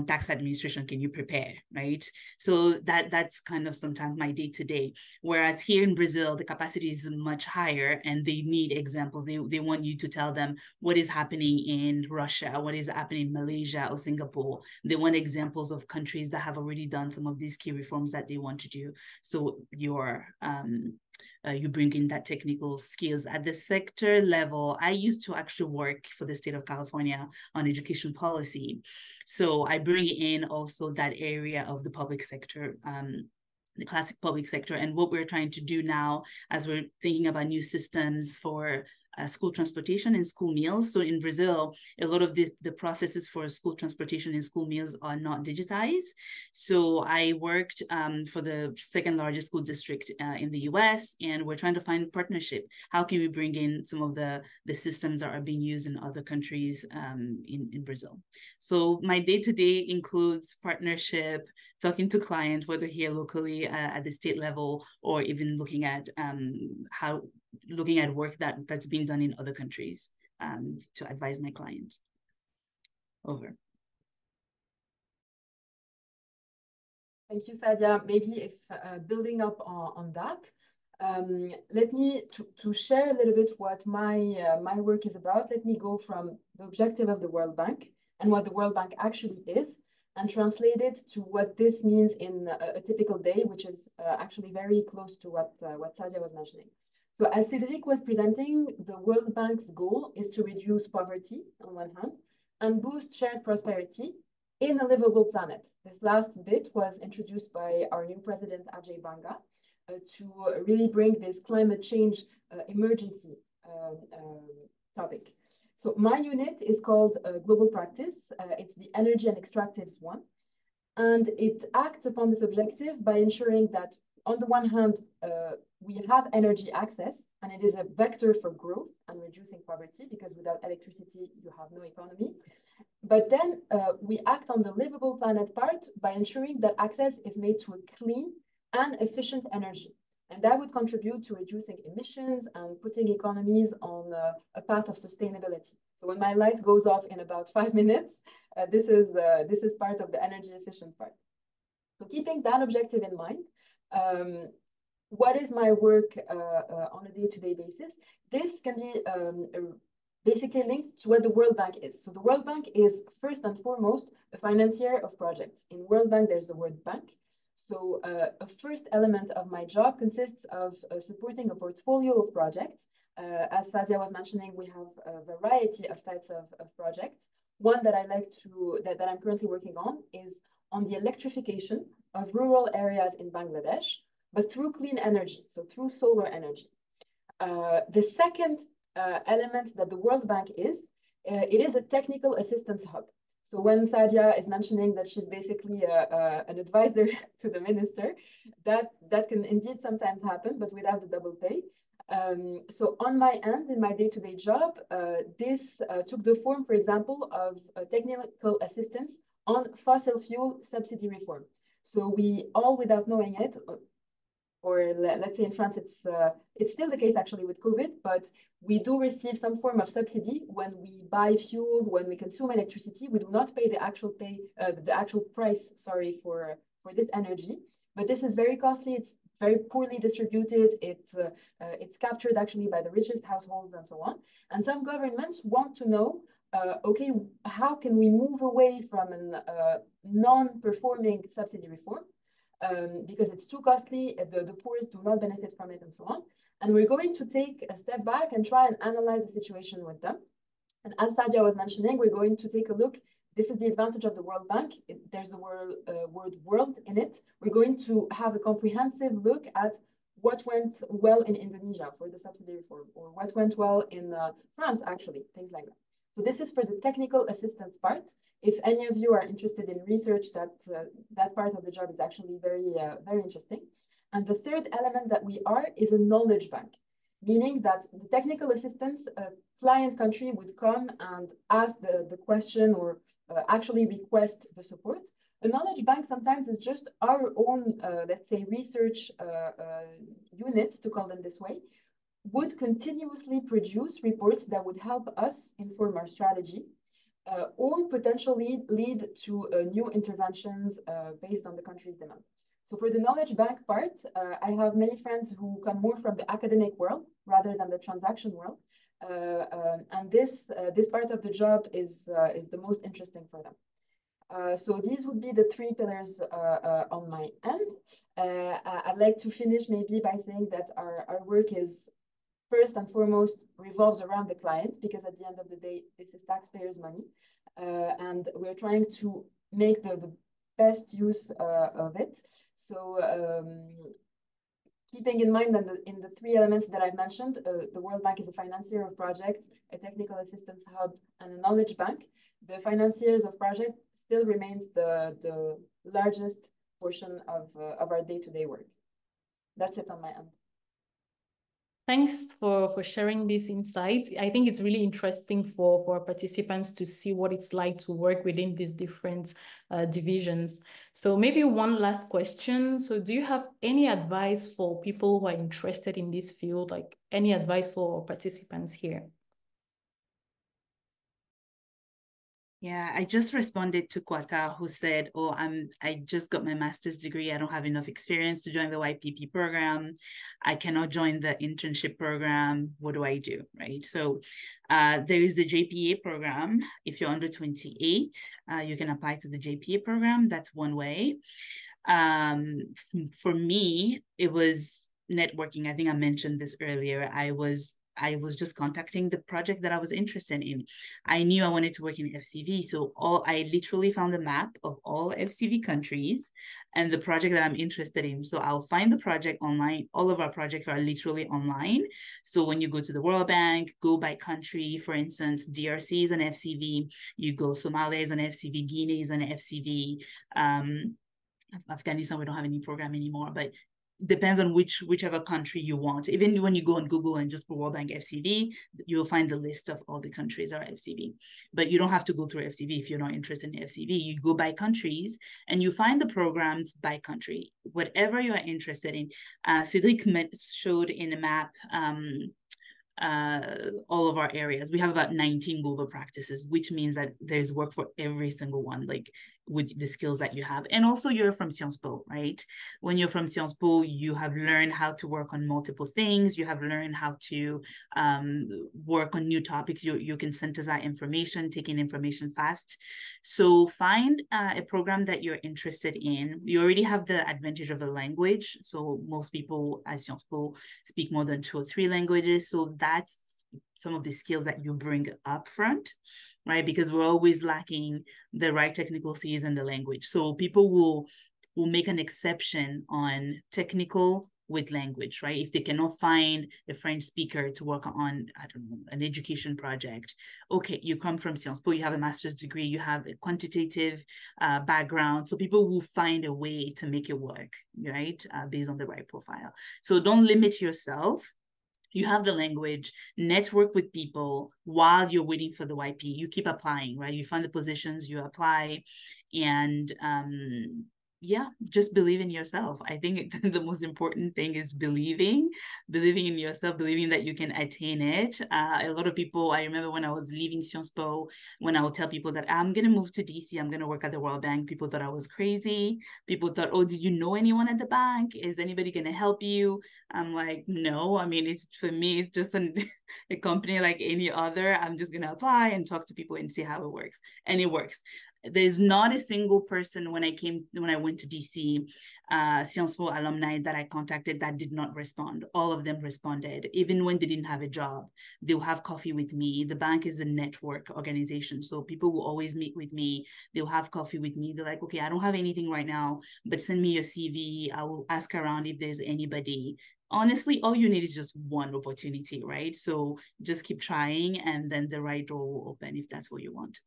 tax administration. Can you prepare, right? So that's kind of sometimes my day-to-day. Whereas here in Brazil, the capacity is much higher and they need examples. They want you to tell them what is happening in Russia, what is happening in Malaysia or Singapore. They want examples of countries that have already done some of these key reforms that they want to do. So you bring in that technical skills. At the sector level, I used to actually work for the state of California on education policy. So I bring in also that area of the public sector, the classic public sector. And what we're trying to do now, as we're thinking about new systems for school transportation and school meals. So in Brazil, a lot of the processes for school transportation and school meals are not digitized. So I worked for the second largest school district in the US, and we're trying to find partnership. How can we bring in some of the systems that are being used in other countries in Brazil? So my day-to-day includes partnership, talking to clients, whether here locally at the state level, or even looking at work that's being done in other countries to advise my clients. Over. Thank you, Sadia. Maybe if building up on that, let me to share a little bit what my work is about. Let me go from the objective of the World Bank and what the World Bank actually is, and translate it to what this means in a typical day, which is actually very close to what Sadia was mentioning. So as Cédric was presenting, the World Bank's goal is to reduce poverty on one hand and boost shared prosperity in a livable planet. This last bit was introduced by our new president, Ajay Banga, to really bring this climate change emergency topic. So my unit is called Global Practice. It's the Energy and Extractives one. And it acts upon this objective by ensuring that on the one hand, we have energy access, and it is a vector for growth and reducing poverty, because without electricity, you have no economy. But then we act on the livable planet part by ensuring that access is made to a clean and efficient energy. And that would contribute to reducing emissions and putting economies on a path of sustainability. So when my light goes off in about 5 minutes, this is part of the energy efficient part. So keeping that objective in mind, what is my work on a day-to-day basis? This can be basically linked to what the World Bank is. So the World Bank is first and foremost a financier of projects. In World Bank, there's the word bank. So a first element of my job consists of supporting a portfolio of projects. As Sadia was mentioning, we have a variety of types of projects. One that I like to, that I'm currently working on is on the electrification of rural areas in Bangladesh, but through clean energy, so through solar energy. The second element that the World Bank is it is a technical assistance hub. So when Sadia is mentioning that she's basically an advisor to the minister, that can indeed sometimes happen, but without the double pay. So on my end, in my day-to-day job, this took the form, for example, of technical assistance on fossil fuel subsidy reform. So we all, without knowing it, or let's say in France, it's still the case actually with COVID, but we do receive some form of subsidy when we buy fuel, when we consume electricity. We do not pay the actual price, sorry, for this energy. But this is very costly. It's very poorly distributed. It's captured actually by the richest households and so on. And some governments want to know, okay, how can we move away from a non-performing subsidy reform? Because it's too costly, the poorest do not benefit from it, and so on. And we're going to take a step back and try and analyze the situation with them. And as Sadia was mentioning, we're going to take a look. This is the advantage of the World Bank. There's the word world in it. We're going to have a comprehensive look at what went well in Indonesia for the subsidy reform, or what went well in France, actually, things like that. So this is for the technical assistance part. If any of you are interested in research, that part of the job is actually very, very interesting. And the third element that we are is a knowledge bank, meaning that the technical assistance client country would come and ask the question, or actually request the support. A knowledge bank sometimes is just our own, let's say, research units, to call them this way, would continuously produce reports that would help us inform our strategy, or potentially lead to new interventions based on the country's demand. So for the knowledge bank part, I have many friends who come more from the academic world rather than the transaction world. And this part of the job is the most interesting for them. So these would be the three pillars on my end. I'd like to finish maybe by saying that our work is first and foremost revolves around the client, because at the end of the day, this is taxpayers' money. And we're trying to make the best use of it. So keeping in mind that in the three elements that I've mentioned, the World Bank is a financier of projects, a technical assistance hub, and a knowledge bank. The financiers of projects still remains the largest portion of our day-to-day work. That's it on my end. Thanks for sharing these insights. I think it's really interesting for participants to see what it's like to work within these different divisions. So maybe one last question. So do you have any advice for people who are interested in this field, like any advice for participants here? Yeah, I just responded to Kwata, who said, oh, I just got my master's degree. I don't have enough experience to join the YPP program. I cannot join the internship program. What do I do, right? So there is the JPA program. If you're under 28, you can apply to the JPA program. That's one way. For me, it was networking. I think I mentioned this earlier. I was just contacting the project that I was interested in. I knew I wanted to work in FCV. So I literally found a map of all FCV countries and the project that I'm interested in. So I'll find the project online. All of our projects are literally online. So when you go to the World Bank, go by country, for instance, DRC is an FCV, you go Somalia is an FCV, Guinea is an FCV, Afghanistan, we don't have any program anymore, but depends on whichever country you want. Even when you go on Google and just put World Bank FCV, you'll find the list of all the countries are FCV. But you don't have to go through FCV if you're not interested in FCV. You go by countries and you find the programs by country, whatever you are interested in. Cedric showed in a map all of our areas. We have about 19 global practices, which means that there's work for every single one, like with the skills that you have. And also you're from Sciences Po, right? When you're from Sciences Po, you have learned how to work on multiple things. You have learned how to work on new topics. You can synthesize information, take in information fast. So find a program that you're interested in. You already have the advantage of the language. So most people at Sciences Po speak more than 2 or 3 languages. So that's some of the skills that you bring up front, right? Because we're always lacking the right technical skills and the language. So people will make an exception on technical with language, right? If they cannot find a French speaker to work on, I don't know, an education project, okay, you come from Sciences Po, you have a master's degree, you have a quantitative background, so people will find a way to make it work, right? Based on the right profile. So don't limit yourself. You have the language, network with people while you're waiting for the YP. You keep applying, right? You find the positions, you apply, and yeah, just believe in yourself. I think the most important thing is believing in yourself, believing that you can attain it. A lot of people, I remember when I was leaving Sciences Po, when I would tell people that I'm going to move to DC, I'm going to work at the World Bank, people thought I was crazy. People thought, oh, did you know anyone at the bank? Is anybody going to help you? I'm like, no, I mean, it's for me, it's just a company like any other. I'm just going to apply and talk to people and see how it works. And it works. There's not a single person when I went to DC, Sciences Po alumni that I contacted that did not respond. All of them responded, even when they didn't have a job. They'll have coffee with me. The bank is a network organization, so people will always meet with me. They'll have coffee with me. They're like, okay, I don't have anything right now, but send me your CV. I will ask around if there's anybody. Honestly, all you need is just one opportunity, right? So just keep trying, and then the right door will open if that's what you want.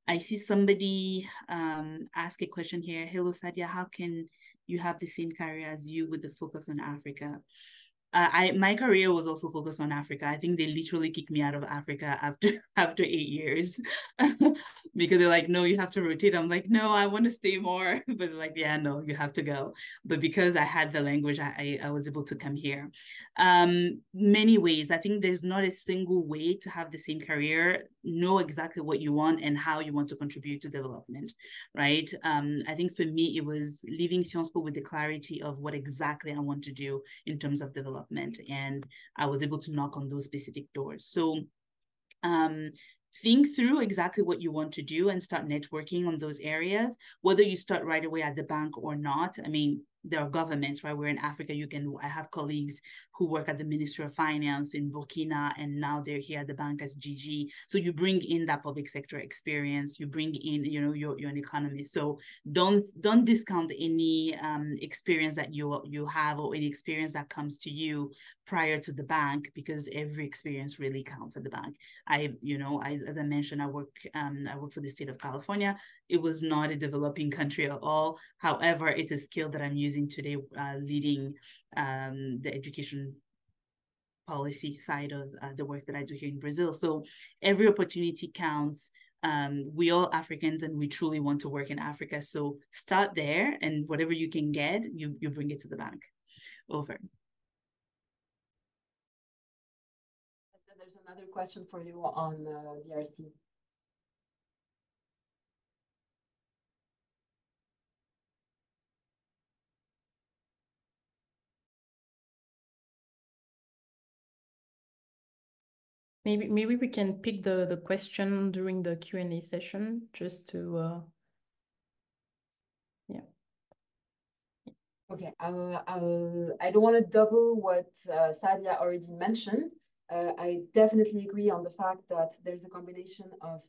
I see somebody ask a question here. Hello, Sadia, how can you have the same career as you with the focus on Africa? My career was also focused on Africa. I think they literally kicked me out of Africa after 8 years because they're like, no, you have to rotate. I'm like, no, I want to stay more. But they're like, yeah, no, you have to go. But because I had the language, I was able to come here. Many ways. I think there's not a single way to have the same career. Know exactly what you want and how you want to contribute to development, right? I think for me, it was leaving Sciences Po with the clarity of what exactly I want to do in terms of development. And I was able to knock on those specific doors. So think through exactly what you want to do and start networking on those areas, whether you start right away at the bank or not. I mean, there are governments, right? We're in Africa. I have colleagues who work at the Ministry of Finance in Burkina, and now they're here at the bank as GG. So you bring in that public sector experience. You bring in, you're an economist. So don't discount any experience that you have or any experience that comes to you prior to the bank, because every experience really counts at the bank. As I mentioned, I work for the state of California. It was not a developing country at all. However, it's a skill that I'm using today, leading the education policy side of the work that I do here in Brazil. So every opportunity counts. We all Africans, and we truly want to work in Africa. So start there, and whatever you can get, you bring it to the bank. Over. There's another question for you on DRC. Maybe we can pick the question during the Q&A session, just to yeah. Okay, I don't want to double what Sadia already mentioned. I definitely agree on the fact that there's a combination of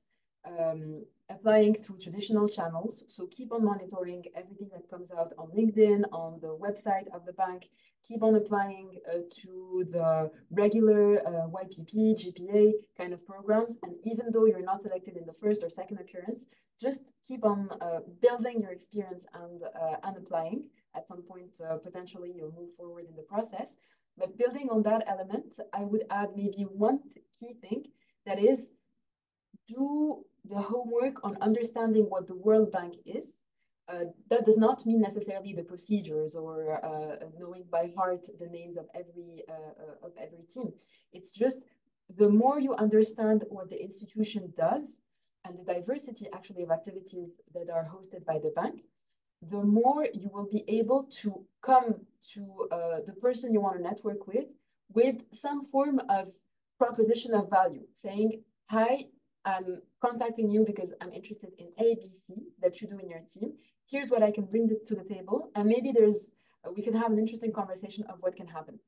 applying through traditional channels. So keep on monitoring everything that comes out on LinkedIn, on the website of the bank. Keep on applying to the regular YPP, GPA kind of programs. And even though you're not selected in the first or second occurrence, just keep on building your experience and applying. At some point, potentially you'll move forward in the process. But building on that element, I would add maybe one key thing, that is, do the homework on understanding what the World Bank is. That does not mean necessarily the procedures or knowing by heart the names of every team. It's just the more you understand what the institution does and the diversity actually of activities that are hosted by the bank, the more you will be able to come to the person you want to network with some form of proposition of value, saying, hi, I'm contacting you because I'm interested in ABC that you do in your team. Here's what I can bring to the table. And maybe we can have an interesting conversation of what can happen.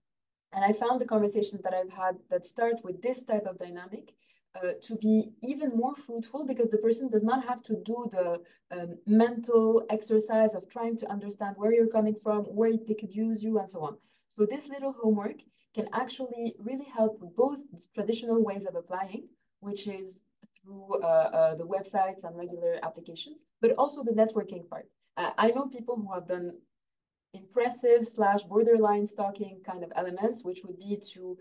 And I found the conversations that I've had that start with this type of dynamic to be even more fruitful, because the person does not have to do the mental exercise of trying to understand where you're coming from, where they could use you, and so on. So this little homework can actually really help both traditional ways of applying, which is through the websites and regular applications, but also the networking part. I know people who have done impressive / borderline stalking kind of elements, which would be to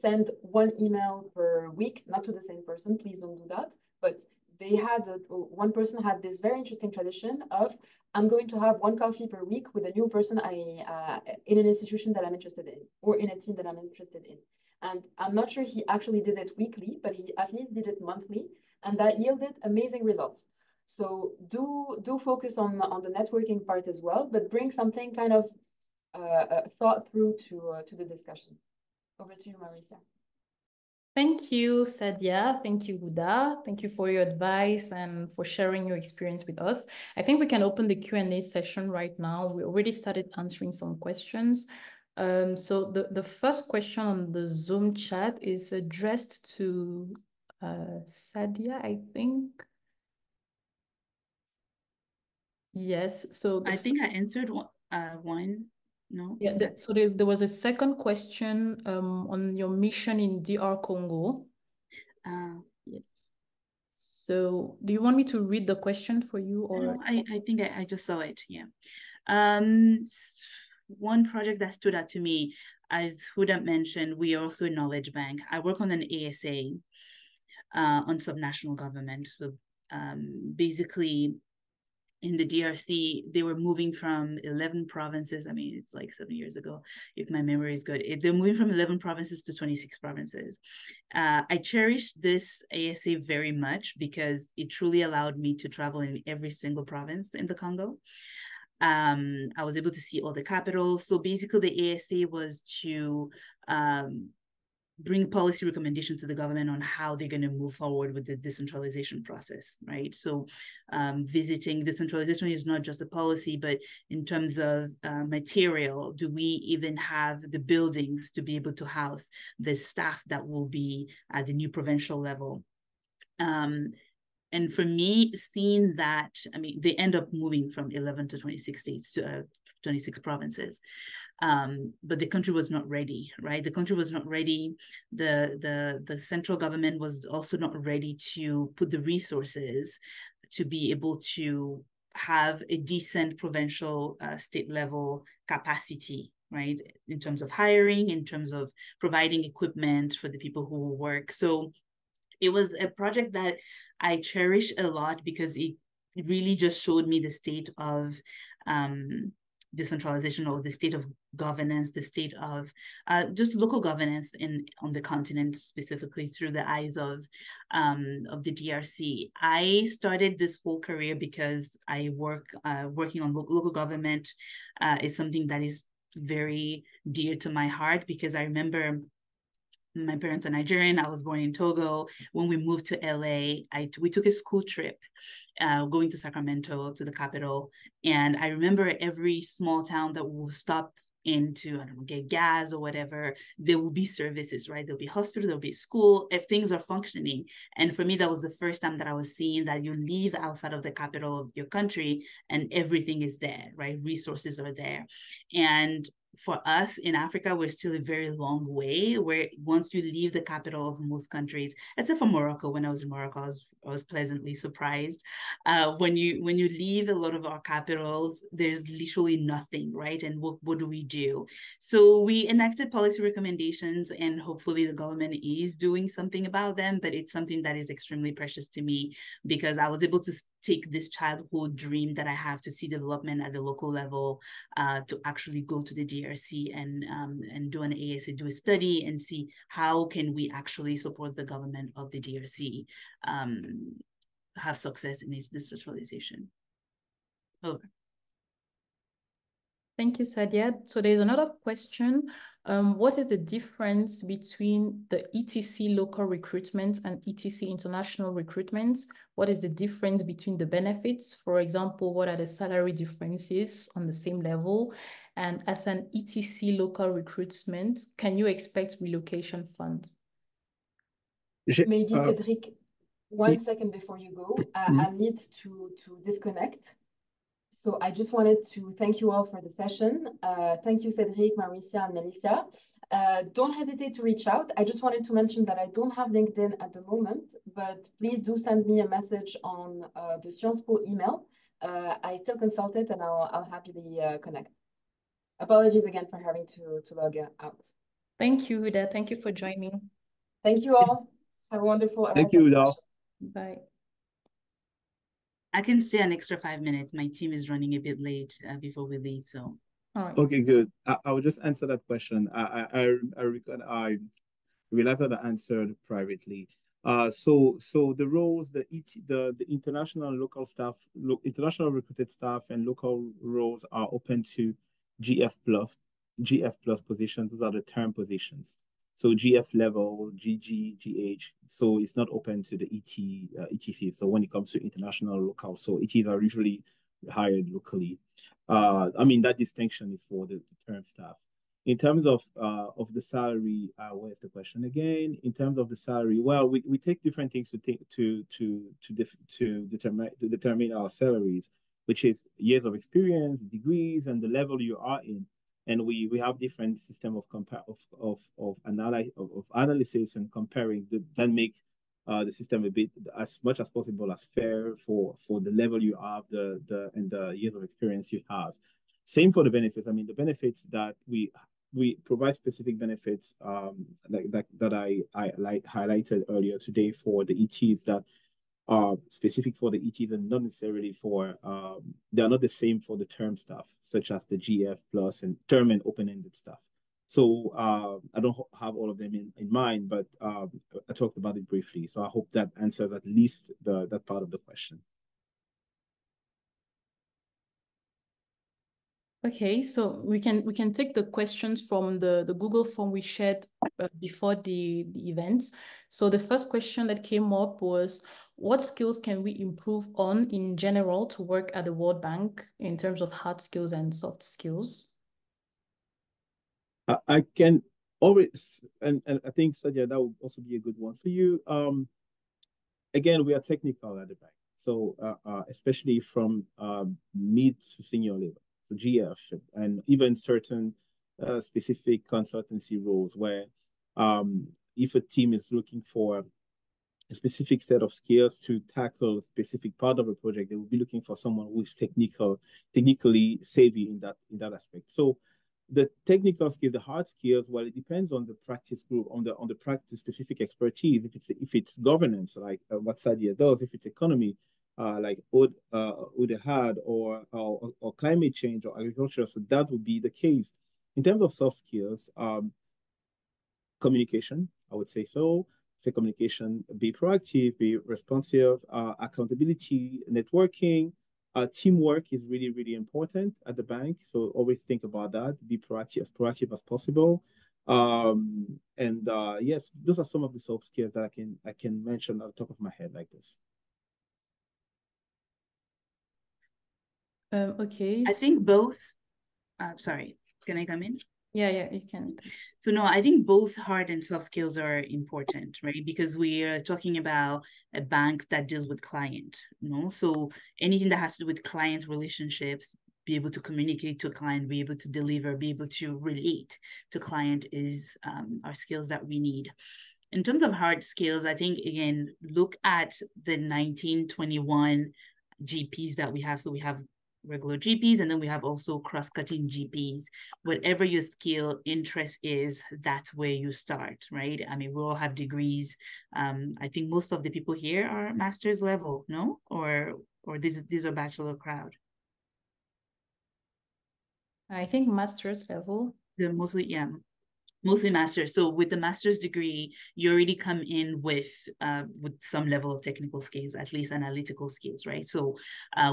send one email per week, not to the same person, please don't do that. But they had, one person had this very interesting tradition of, I'm going to have one coffee per week with a new person in an institution that I'm interested in, or in a team that I'm interested in. And I'm not sure he actually did it weekly, but he at least did it monthly, and that yielded amazing results. So do focus on the networking part as well, but bring something kind of thought through to the discussion. Over to you, Marisa. Thank you, Sadia. Thank you, Houda. Thank you for your advice and for sharing your experience with us. I think we can open the Q&A session right now. We already started answering some questions. So the first question on the Zoom chat is addressed to Sadia, I think. Yes, so I think I answered one. No. Yeah, so there was a second question on your mission in DR Congo. Yes. So do you want me to read the question for you, or? No, I think I just saw it. Yeah. One project that stood out to me, as Houda mentioned, we are also a knowledge bank. I work on an ASA on subnational government. So basically, in the DRC, they were moving from 11 provinces. I mean, it's like 7 years ago, if my memory is good. They're moving from 11 provinces to 26 provinces. I cherish this ASA very much because it truly allowed me to travel in every single province in the Congo. I was able to see all the capitals. So basically, the ASA was to bring policy recommendations to the government on how they're going to move forward with the decentralization process, right? So visiting decentralization is not just a policy, but in terms of material, do we even have the buildings to be able to house the staff that will be at the new provincial level? And for me, seeing that, I mean, they end up moving from 11 to 26 states to 26 provinces. But the country was not ready, right? The country was not ready. The central government was also not ready to put the resources to be able to have a decent provincial state level capacity, right? In terms of hiring, in terms of providing equipment for the people who work. So it was a project that I cherish a lot because it really just showed me the state of decentralization, or the state of governance, the state of just local governance on the continent, specifically through the eyes of the DRC. I started this whole career because I working on local government is something that is very dear to my heart, because I remember my parents are Nigerian. I was born in Togo. When we moved to LA, we took a school trip going to Sacramento, to the capital. And I remember every small town that we'll stop into, I don't know, get gas or whatever, there will be services, right? There'll be hospital, there'll be school, if things are functioning. And for me, that was the first time that I was seeing that you leave outside of the capital of your country and everything is there, right? Resources are there. And for us in Africa, we're still a very long way, where once you leave the capital of most countries, except for Morocco. When I was in Morocco, I was pleasantly surprised. When you leave a lot of our capitals, there's literally nothing, right? And what do we do? So we enacted policy recommendations, and hopefully the government is doing something about them, but it's something that is extremely precious to me, because I was able to take this childhood dream that I have to see development at the local level, to actually go to the DRC and do an ASA, do a study, and see how can we actually support the government of the DRC have success in its decentralization. Over. Thank you, Sadia. So there's another question. What is the difference between the ETC local recruitment and ETC international recruitment? What is the difference between the benefits? For example, what are the salary differences on the same level? And as an ETC local recruitment, can you expect relocation fund? Maybe Cedric, 1 second before you go, I need to disconnect. So I just wanted to thank you all for the session. Thank you, Cedric, Maricia, and Melissa. Don't hesitate to reach out. I just wanted to mention that I don't have LinkedIn at the moment, but please do send me a message on the Sciences Po email. I still consult it and I'll happily connect. Apologies again for having to log out. Thank you, Houda. Thank you for joining. Thank you all. Have a wonderful Thank you, Houda. Bye. I can stay an extra 5 minutes. My team is running a bit late before we leave, so. All right. Okay, good. I will just answer that question. I realized that I answered privately. So the roles, the international local staff, international recruited staff and local roles are open to GF plus positions. Those are the term positions. So GF level, GG, GH. So it's not open to the ETC. So when it comes to international local, so ETs are usually hired locally. I mean, that distinction is for the term staff. In terms of the salary, where's the question again? In terms of the salary, well, we take different things to determine our salaries, which is years of experience, degrees, and the level you are in. And we have different system of analysis and comparing that makes the system a bit as much as possible as fair for the level you have and the years of experience you have. Same for the benefits. I mean, the benefits that we provide specific benefits that I highlighted earlier today for the ETs that are specific for the ETs and not necessarily for they are not the same for the term staff, such as the GF plus and term and open-ended staff. So I don't have all of them in mind, but I talked about it briefly. So I hope that answers at least that part of the question. Okay, so we can take the questions from the Google form we shared before the events. So the first question that came up was, what skills can we improve on in general to work at the World Bank in terms of hard skills and soft skills? I can always, and I think, Sadia, that would also be a good one for you. Again, we are technical at the bank. So especially from mid to senior level. So GF and even certain specific consultancy roles where if a team is looking for a specific set of skills to tackle a specific part of a project, they will be looking for someone who is technically savvy in that aspect. So the technical skills, the hard skills, well, it depends on the practice group, on the practice specific expertise. If it's governance, like what Sadia does, if it's economy, like Houda had, or climate change or agriculture, so that would be the case. In terms of soft skills, communication, I would say so. Say communication, be proactive, be responsive, accountability, networking, teamwork is really, really important at the bank. So always think about that, be proactive as possible. Yes, those are some of the soft skills that I can mention at the top of my head like this. Okay. I think both, sorry, can I come in? Yeah, you can. So no, I think both hard and soft skills are important, right? Because we are talking about a bank that deals with client, So anything that has to do with client relationships, be able to communicate to a client, be able to deliver, be able to relate to client is our skills that we need. In terms of hard skills, I think, again, look at the 1921 GPs that we have. So we have regular GPs, and then we have also cross-cutting GPs. Whatever your skill interest is, that's where you start, right? I mean, we all have degrees. I think most of the people here are master's level, no? Or these are bachelor crowd. I think master's level. They're mostly master's. So with the master's degree, you already come in with some level of technical skills, at least analytical skills, right? So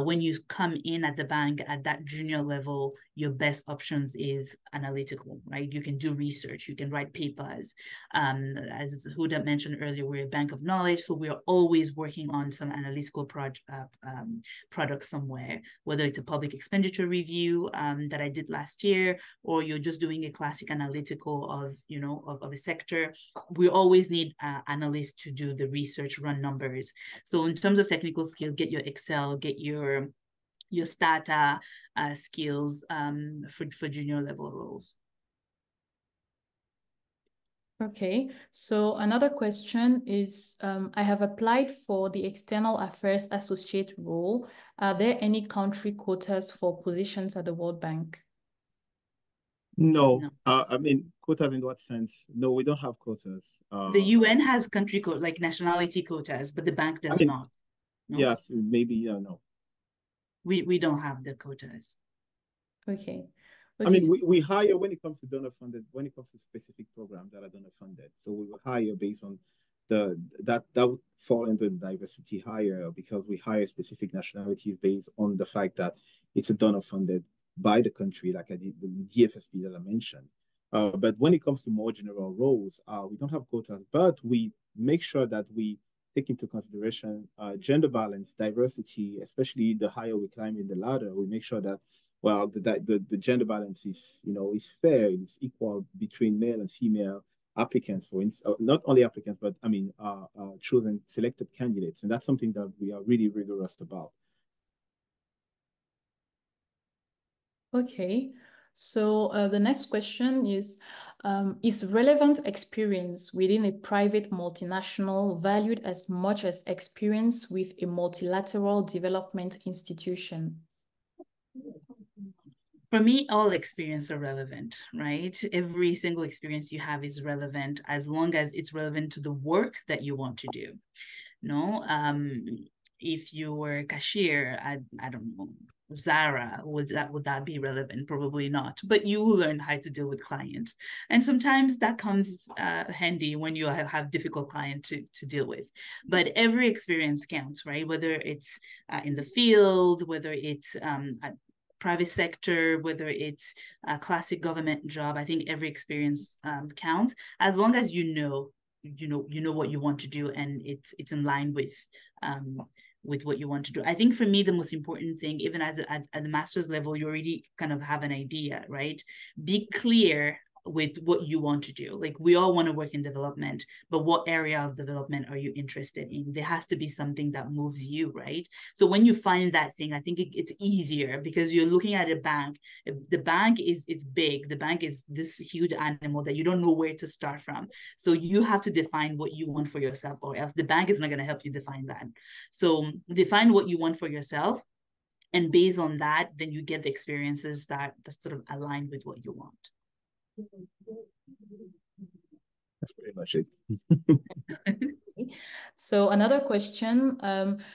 when you come in at the bank at that junior level, your best options is analytical, right? You can do research, you can write papers. As Houda mentioned earlier, we're a bank of knowledge, so we're always working on some analytical product somewhere, whether it's a public expenditure review that I did last year, or you're just doing a classic analytical of a sector. We always need analysts to do the research, run numbers. So in terms of technical skill, get your Excel, get your your starter skills for junior level roles. Okay, so another question is, I have applied for the External Affairs Associate role. Are there any country quotas for positions at the World Bank? No. I mean, quotas in what sense? No, we don't have quotas. The UN has country like nationality quotas, but the bank does not. No? Yes, maybe, no. We don't have the quotas. Okay. I mean, we hire when it comes to donor funded, when it comes to specific programs that are donor funded. So we will hire based on that would fall into the diversity hire, because we hire specific nationalities based on the fact that it's a donor funded by the country, like I did the DFSP that I mentioned. But when it comes to more general roles, we don't have quotas, but we make sure that we take into consideration gender balance, diversity, especially the higher we climb in the ladder. We make sure that, well, the gender balance is, is fair, it's equal between male and female applicants, for instance, not only applicants, but I mean, chosen selected candidates. And that's something that we are really rigorous about. Okay, so the next question is relevant experience within a private multinational valued as much as experience with a multilateral development institution? For me, all experience are relevant, right? Every single experience you have is relevant as long as it's relevant to the work that you want to do. No, if you were a cashier, I don't know, Zara, would that be relevant? Probably not, but you will learn how to deal with clients. And sometimes that comes handy when you have difficult clients to deal with. But every experience counts, right? Whether it's in the field, whether it's private sector, whether it's a classic government job, I think every experience counts, as long as you know what you want to do and it's in line with what you want to do. I think for me, the most important thing, even at the master's level, you already kind of have an idea, right? Be clear with what you want to do. Like, we all want to work in development, but what area of development are you interested in? There has to be something that moves you, right? So when you find that thing, I think it's easier, because you're looking at a bank. The bank is big. The bank is this huge animal that you don't know where to start from. So you have to define what you want for yourself, or else the bank is not going to help you define that. So define what you want for yourself, and based on that, then you get the experiences that sort of align with what you want. That's pretty much it. So another question.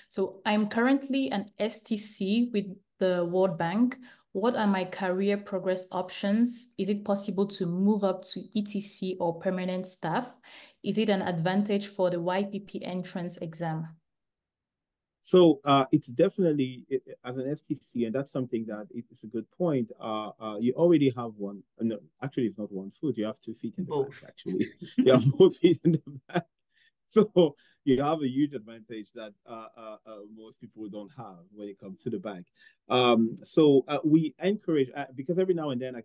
So I'm currently an STC with the World Bank. What are my career progress options? Is it possible to move up to ETC or permanent staff? Is it an advantage for the YPP entrance exam? So it's definitely, as an STC, and that's something that it's a good point. You already have one. No, actually, it's not one foot. You have 2 feet in the back, actually. You have both feet in the back. So you have a huge advantage that most people don't have when it comes to the bank. So we encourage, because every now and then I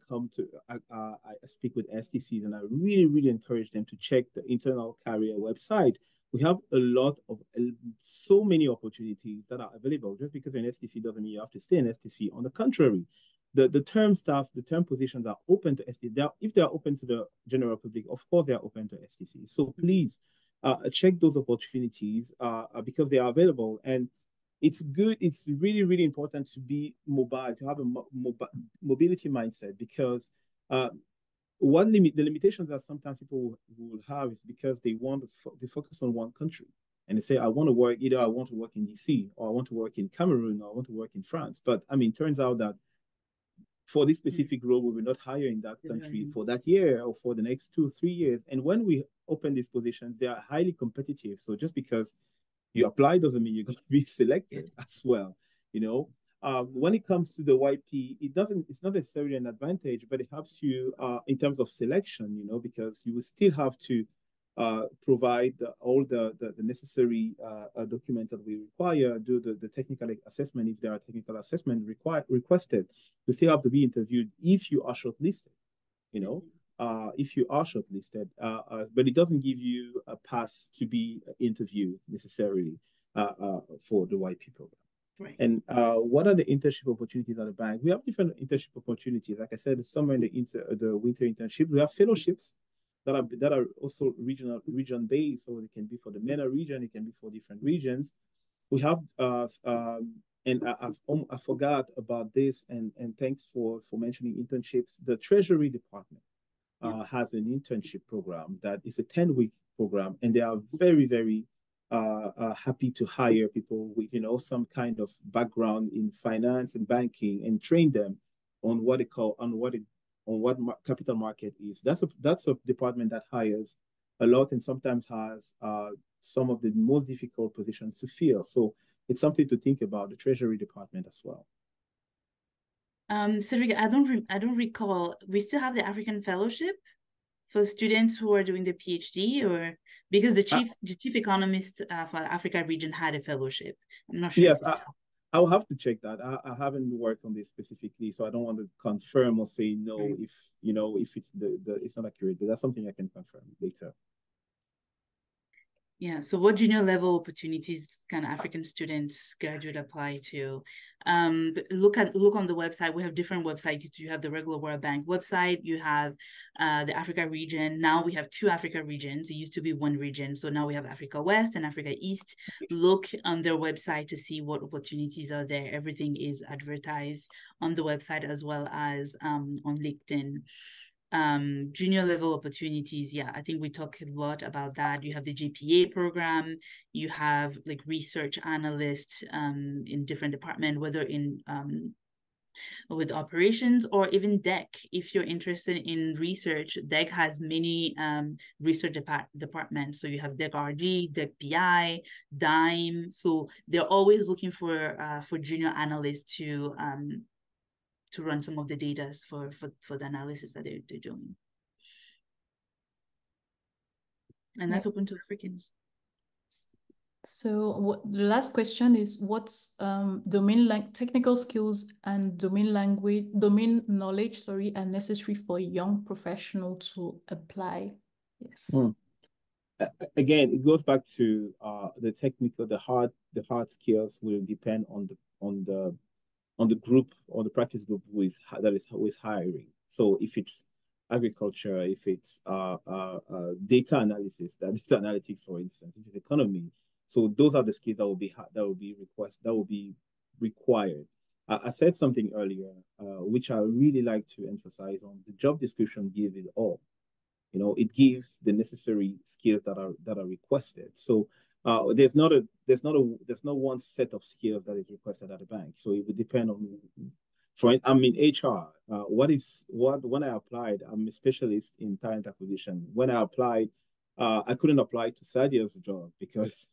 speak with STCs, and I really, really encourage them to check the internal career website. We have a lot of, so many opportunities that are available. Just because you're an STC doesn't mean you have to stay an STC. On the contrary, the term staff, the term positions are open to STC. If they are open to the general public, of course they are open to STC. So please check those opportunities because they are available. And it's good. It's really, really important to be mobile, to have a mobility mindset, because the limitations that sometimes people will have is because they focus on one country, and they say, I want to work, either I want to work in DC, or I want to work in Cameroon, or I want to work in France. But I mean, turns out that for this specific role, we will not hire in that country for that year or for the next 2 or 3 years. And when we open these positions, they are highly competitive. So just because you apply doesn't mean you're going to be selected as well, when it comes to the YP, it's not necessarily an advantage, but it helps you in terms of selection, because you will still have to provide all the necessary documents that we require, do the technical assessment if there are technical assessment requested. You still have to be interviewed if you are shortlisted, if you are shortlisted, but it doesn't give you a pass to be interviewed necessarily for the YP program. Right. And what are the internship opportunities at the bank? We have different internship opportunities. Like I said, summer and the winter internship. We have fellowships that are also region based. So it can be for the MENA region, it can be for different regions. We have and I forgot about this, and thanks for mentioning internships. The Treasury Department has an internship program that is a 10-week program, and they are very, very happy to hire people with some kind of background in finance and banking and train them on what capital market is. That's a department that hires a lot and sometimes has some of the most difficult positions to fill. So it's something to think about, the Treasury Department as well. Cedric, I don't recall. We still have the African Fellowship for students who are doing the PhD, or because the chief economist for the Africa region had a fellowship. I'm not sure. Yes, I'll have to check that. I haven't worked on this specifically, so I don't want to confirm or say no if it's it's not accurate. But that's something I can confirm later. Yeah. So what junior level opportunities can African students graduate apply to? Look on the website. We have different websites. You have the regular World Bank website. You have the Africa region. Now we have 2 Africa regions. It used to be 1 region. So now we have Africa West and Africa East. Look on their website to see what opportunities are there. Everything is advertised on the website as well as on LinkedIn. Junior level opportunities, yeah, I think we talk a lot about that. You have the GPA program, you have like research analysts in different departments, whether in with operations or even DEC. If you're interested in research, DEC has many research departments. So you have DEC RG, DEC PI, DIME. So they're always looking for junior analysts to run some of the data for the analysis that they're doing. And that's open to Africans. So the last question is, what's technical skills and domain knowledge, are necessary for a young professional to apply? Yes. Again, it goes back to the technical, the hard skills will depend on the group or the practice group who is hiring. So if it's agriculture, if it's data analysis, data analytics, for instance, if it's economy, so those are the skills that will be required. I said something earlier, which I really like to emphasize on. The job description gives it all. It gives the necessary skills that are requested. So there's not one set of skills that is requested at the bank. So it would depend on. I'm in HR. When I applied, I'm a specialist in talent acquisition. When I applied, I couldn't apply to Sadia's job because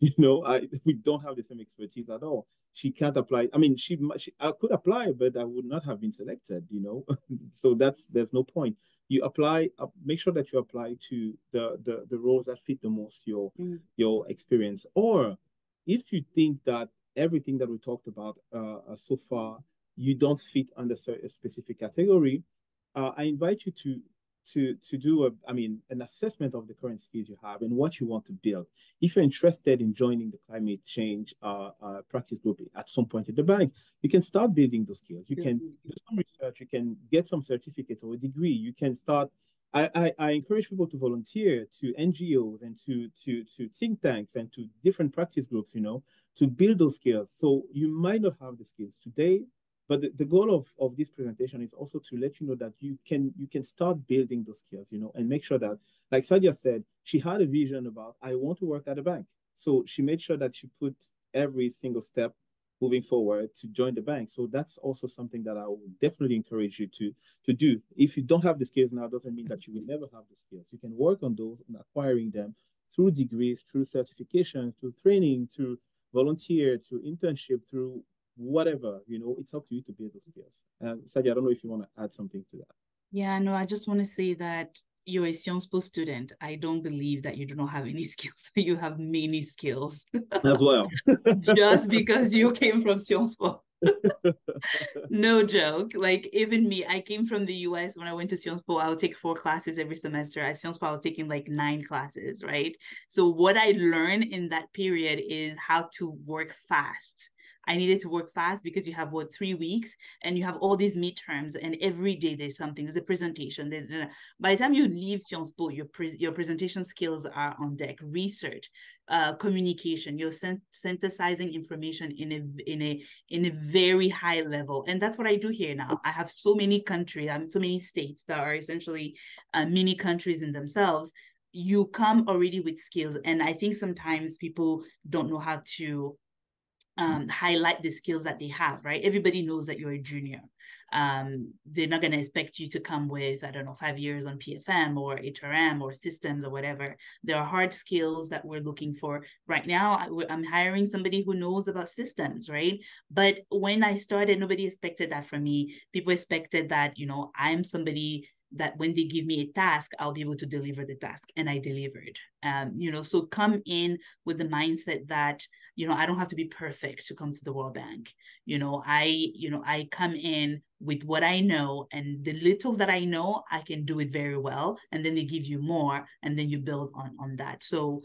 we don't have the same expertise at all. She can't apply. I mean, I could apply, but I would not have been selected. So there's no point. You apply. Make sure that you apply to the roles that fit the most your experience. Or if you think that everything that we talked about so far, you don't fit under a specific category, I invite you to do an assessment of the current skills you have and what you want to build. If you're interested in joining the climate change practice group at some point in the bank, you can start building those skills. You can do some research, you can get some certificates or a degree. You can start. I encourage people to volunteer to NGOs and to think tanks and to different practice groups, to build those skills. So you might not have the skills today, but the goal of this presentation is also to let you know that you can start building those skills, and make sure that, like Sadia said, she had a vision about, I want to work at a bank. So she made sure that she put every single step moving forward to join the bank. So that's also something that I would definitely encourage you to do. If you don't have the skills now, doesn't mean that you will never have the skills. You can work on those and acquiring them through degrees, through certification, through training, through volunteer, through internship, through whatever, it's up to you to build those skills. Sadia, I don't know if you want to add something to that. Yeah, no, I just want to say that you're a Sciences Po student. I don't believe that you do not have any skills. You have many skills. As well. Just because you came from Sciences Po. No joke. Like, even me, I came from the US. When I went to Sciences Po, I would take 4 classes every semester. At Sciences Po, I was taking like 9 classes, right? So what I learned in that period is how to work fast, I needed to work fast because you have, what, 3 weeks, and you have all these midterms, and every day there's something, there's a presentation. By the time you leave Sciences Po, your presentation skills are on deck. Research, communication, you're synthesizing information in a very high level. And that's what I do here now. I have so many countries, so many states that are essentially mini countries in themselves. You come already with skills. And I think sometimes people don't know how to highlight the skills that they have, right? Everybody knows that you're a junior. They're not going to expect you to come with, I don't know, 5 years on PFM or HRM or systems or whatever. There are hard skills that we're looking for. Right now, I'm hiring somebody who knows about systems, right? But when I started, nobody expected that from me. People expected that, you know, I'm somebody that when they give me a task, I'll be able to deliver the task, and I delivered. You know, so come in with the mindset that, you know, I don't have to be perfect to come to the World Bank. I come in with what I know, and the little that I know, I can do it very well. And then they give you more, and then you build on that. So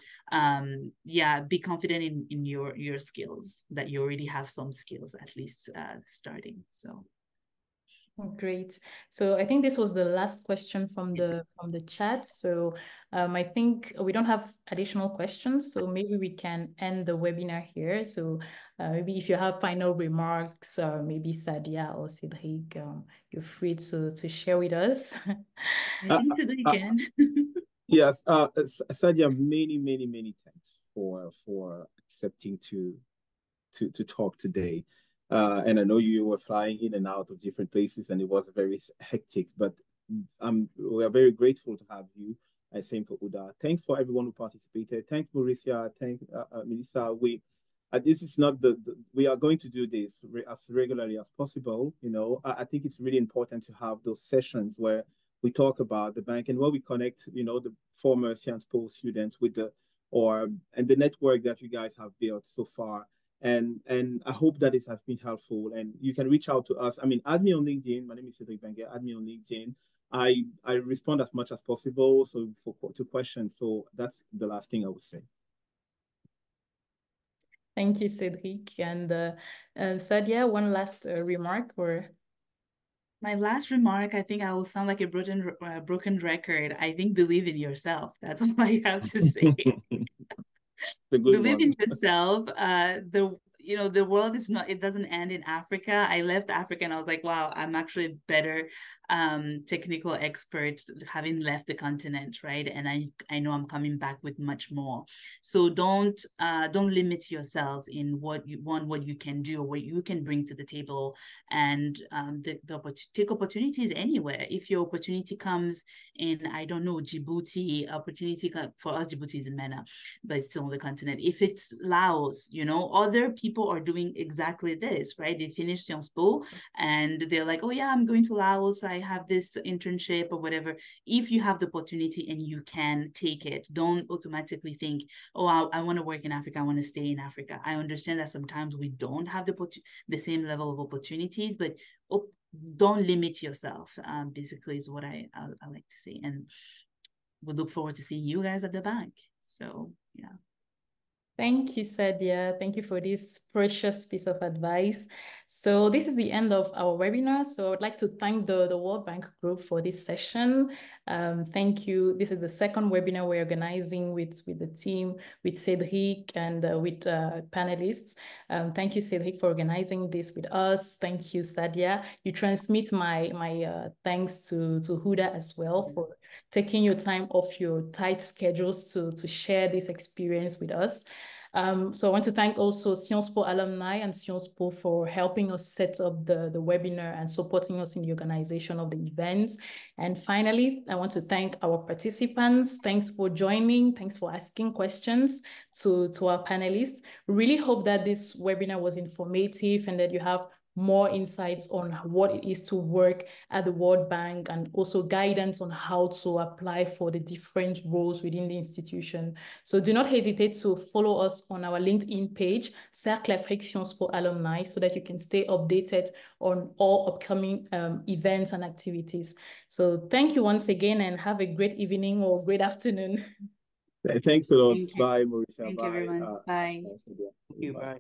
yeah, be confident in your skills, that you already have some skills, at least starting. So. Great. So I think this was the last question from the chat. So I think we don't have additional questions, so maybe we can end the webinar here. So maybe if you have final remarks, maybe Sadia or Cedric, you're free to share with us. I think Cedric can. Yes, Sadia, many thanks for accepting to talk today. And I know you were flying in and out of different places, and it was very hectic, but we are very grateful to have you. And same for Houda. Thanks for everyone who participated. Thanks, Mauricia. Thanks, Melissa. This is not we are going to do this as regularly as possible. You know, I think it's really important to have those sessions where we talk about the bank and where we connect, you know, the former Sciences Po students with and the network that you guys have built so far. And I hope that this has been helpful. And you can reach out to us. I mean, add me on LinkedIn. My name is Cedric Bengue. Add me on LinkedIn. I respond as much as possible. So to questions. So that's the last thing I would say. Thank you, Cedric. And Sadia, one last remark or. My last remark, I think I will sound like a broken record. I think believe in yourself. That's all I have to say. Believe in yourself. The world is not, it doesn't end in Africa. I left Africa and I was like, wow, I'm actually a better technical expert having left the continent, right? And I know I'm coming back with much more. So don't limit yourselves in what you want, what you can do, or what you can bring to the table, and take opportunities anywhere. If your opportunity comes in, I don't know, Djibouti, opportunity for us, Djibouti is in MENA, but it's still on the continent. If it's Laos, you know, other people are doing exactly this, right? They finish Sciences Po and they're like, oh yeah, I'm going to Laos, I have this internship or whatever. If you have the opportunity and you can take it, don't automatically think, oh, I want to work in Africa, I want to stay in Africa. I understand that sometimes we don't have the same level of opportunities, but don't limit yourself, basically is what I like to say. And we look forward to seeing you guys at the bank. So yeah. Thank you, Sadia. Thank you for this precious piece of advice. So this is the end of our webinar. So I would like to thank the World Bank Group for this session. Thank you. This is the second webinar we're organizing with the team, with Cedric and with panelists. Thank you, Cedric, for organizing this with us. Thank you, Sadia. You transmit my thanks to Houda as well for taking your time off your tight schedules to share this experience with us. So I want to thank also Sciences Po Alumni and Sciences Po for helping us set up the webinar and supporting us in the organization of the events. And finally, I want to thank our participants. Thanks for joining. Thanks for asking questions to our panelists. Really hope that this webinar was informative and that you have more insights on what it is to work at the World Bank, and also guidance on how to apply for the different roles within the institution. So do not hesitate to follow us on our LinkedIn page, Cercle Afrique Sciences Po Alumni, so that you can stay updated on all upcoming events and activities. So thank you once again, and have a great evening or great afternoon. Thanks a lot. Bye, Mauricia. Thank Bye. you, everyone. Bye. Thank you. Bye.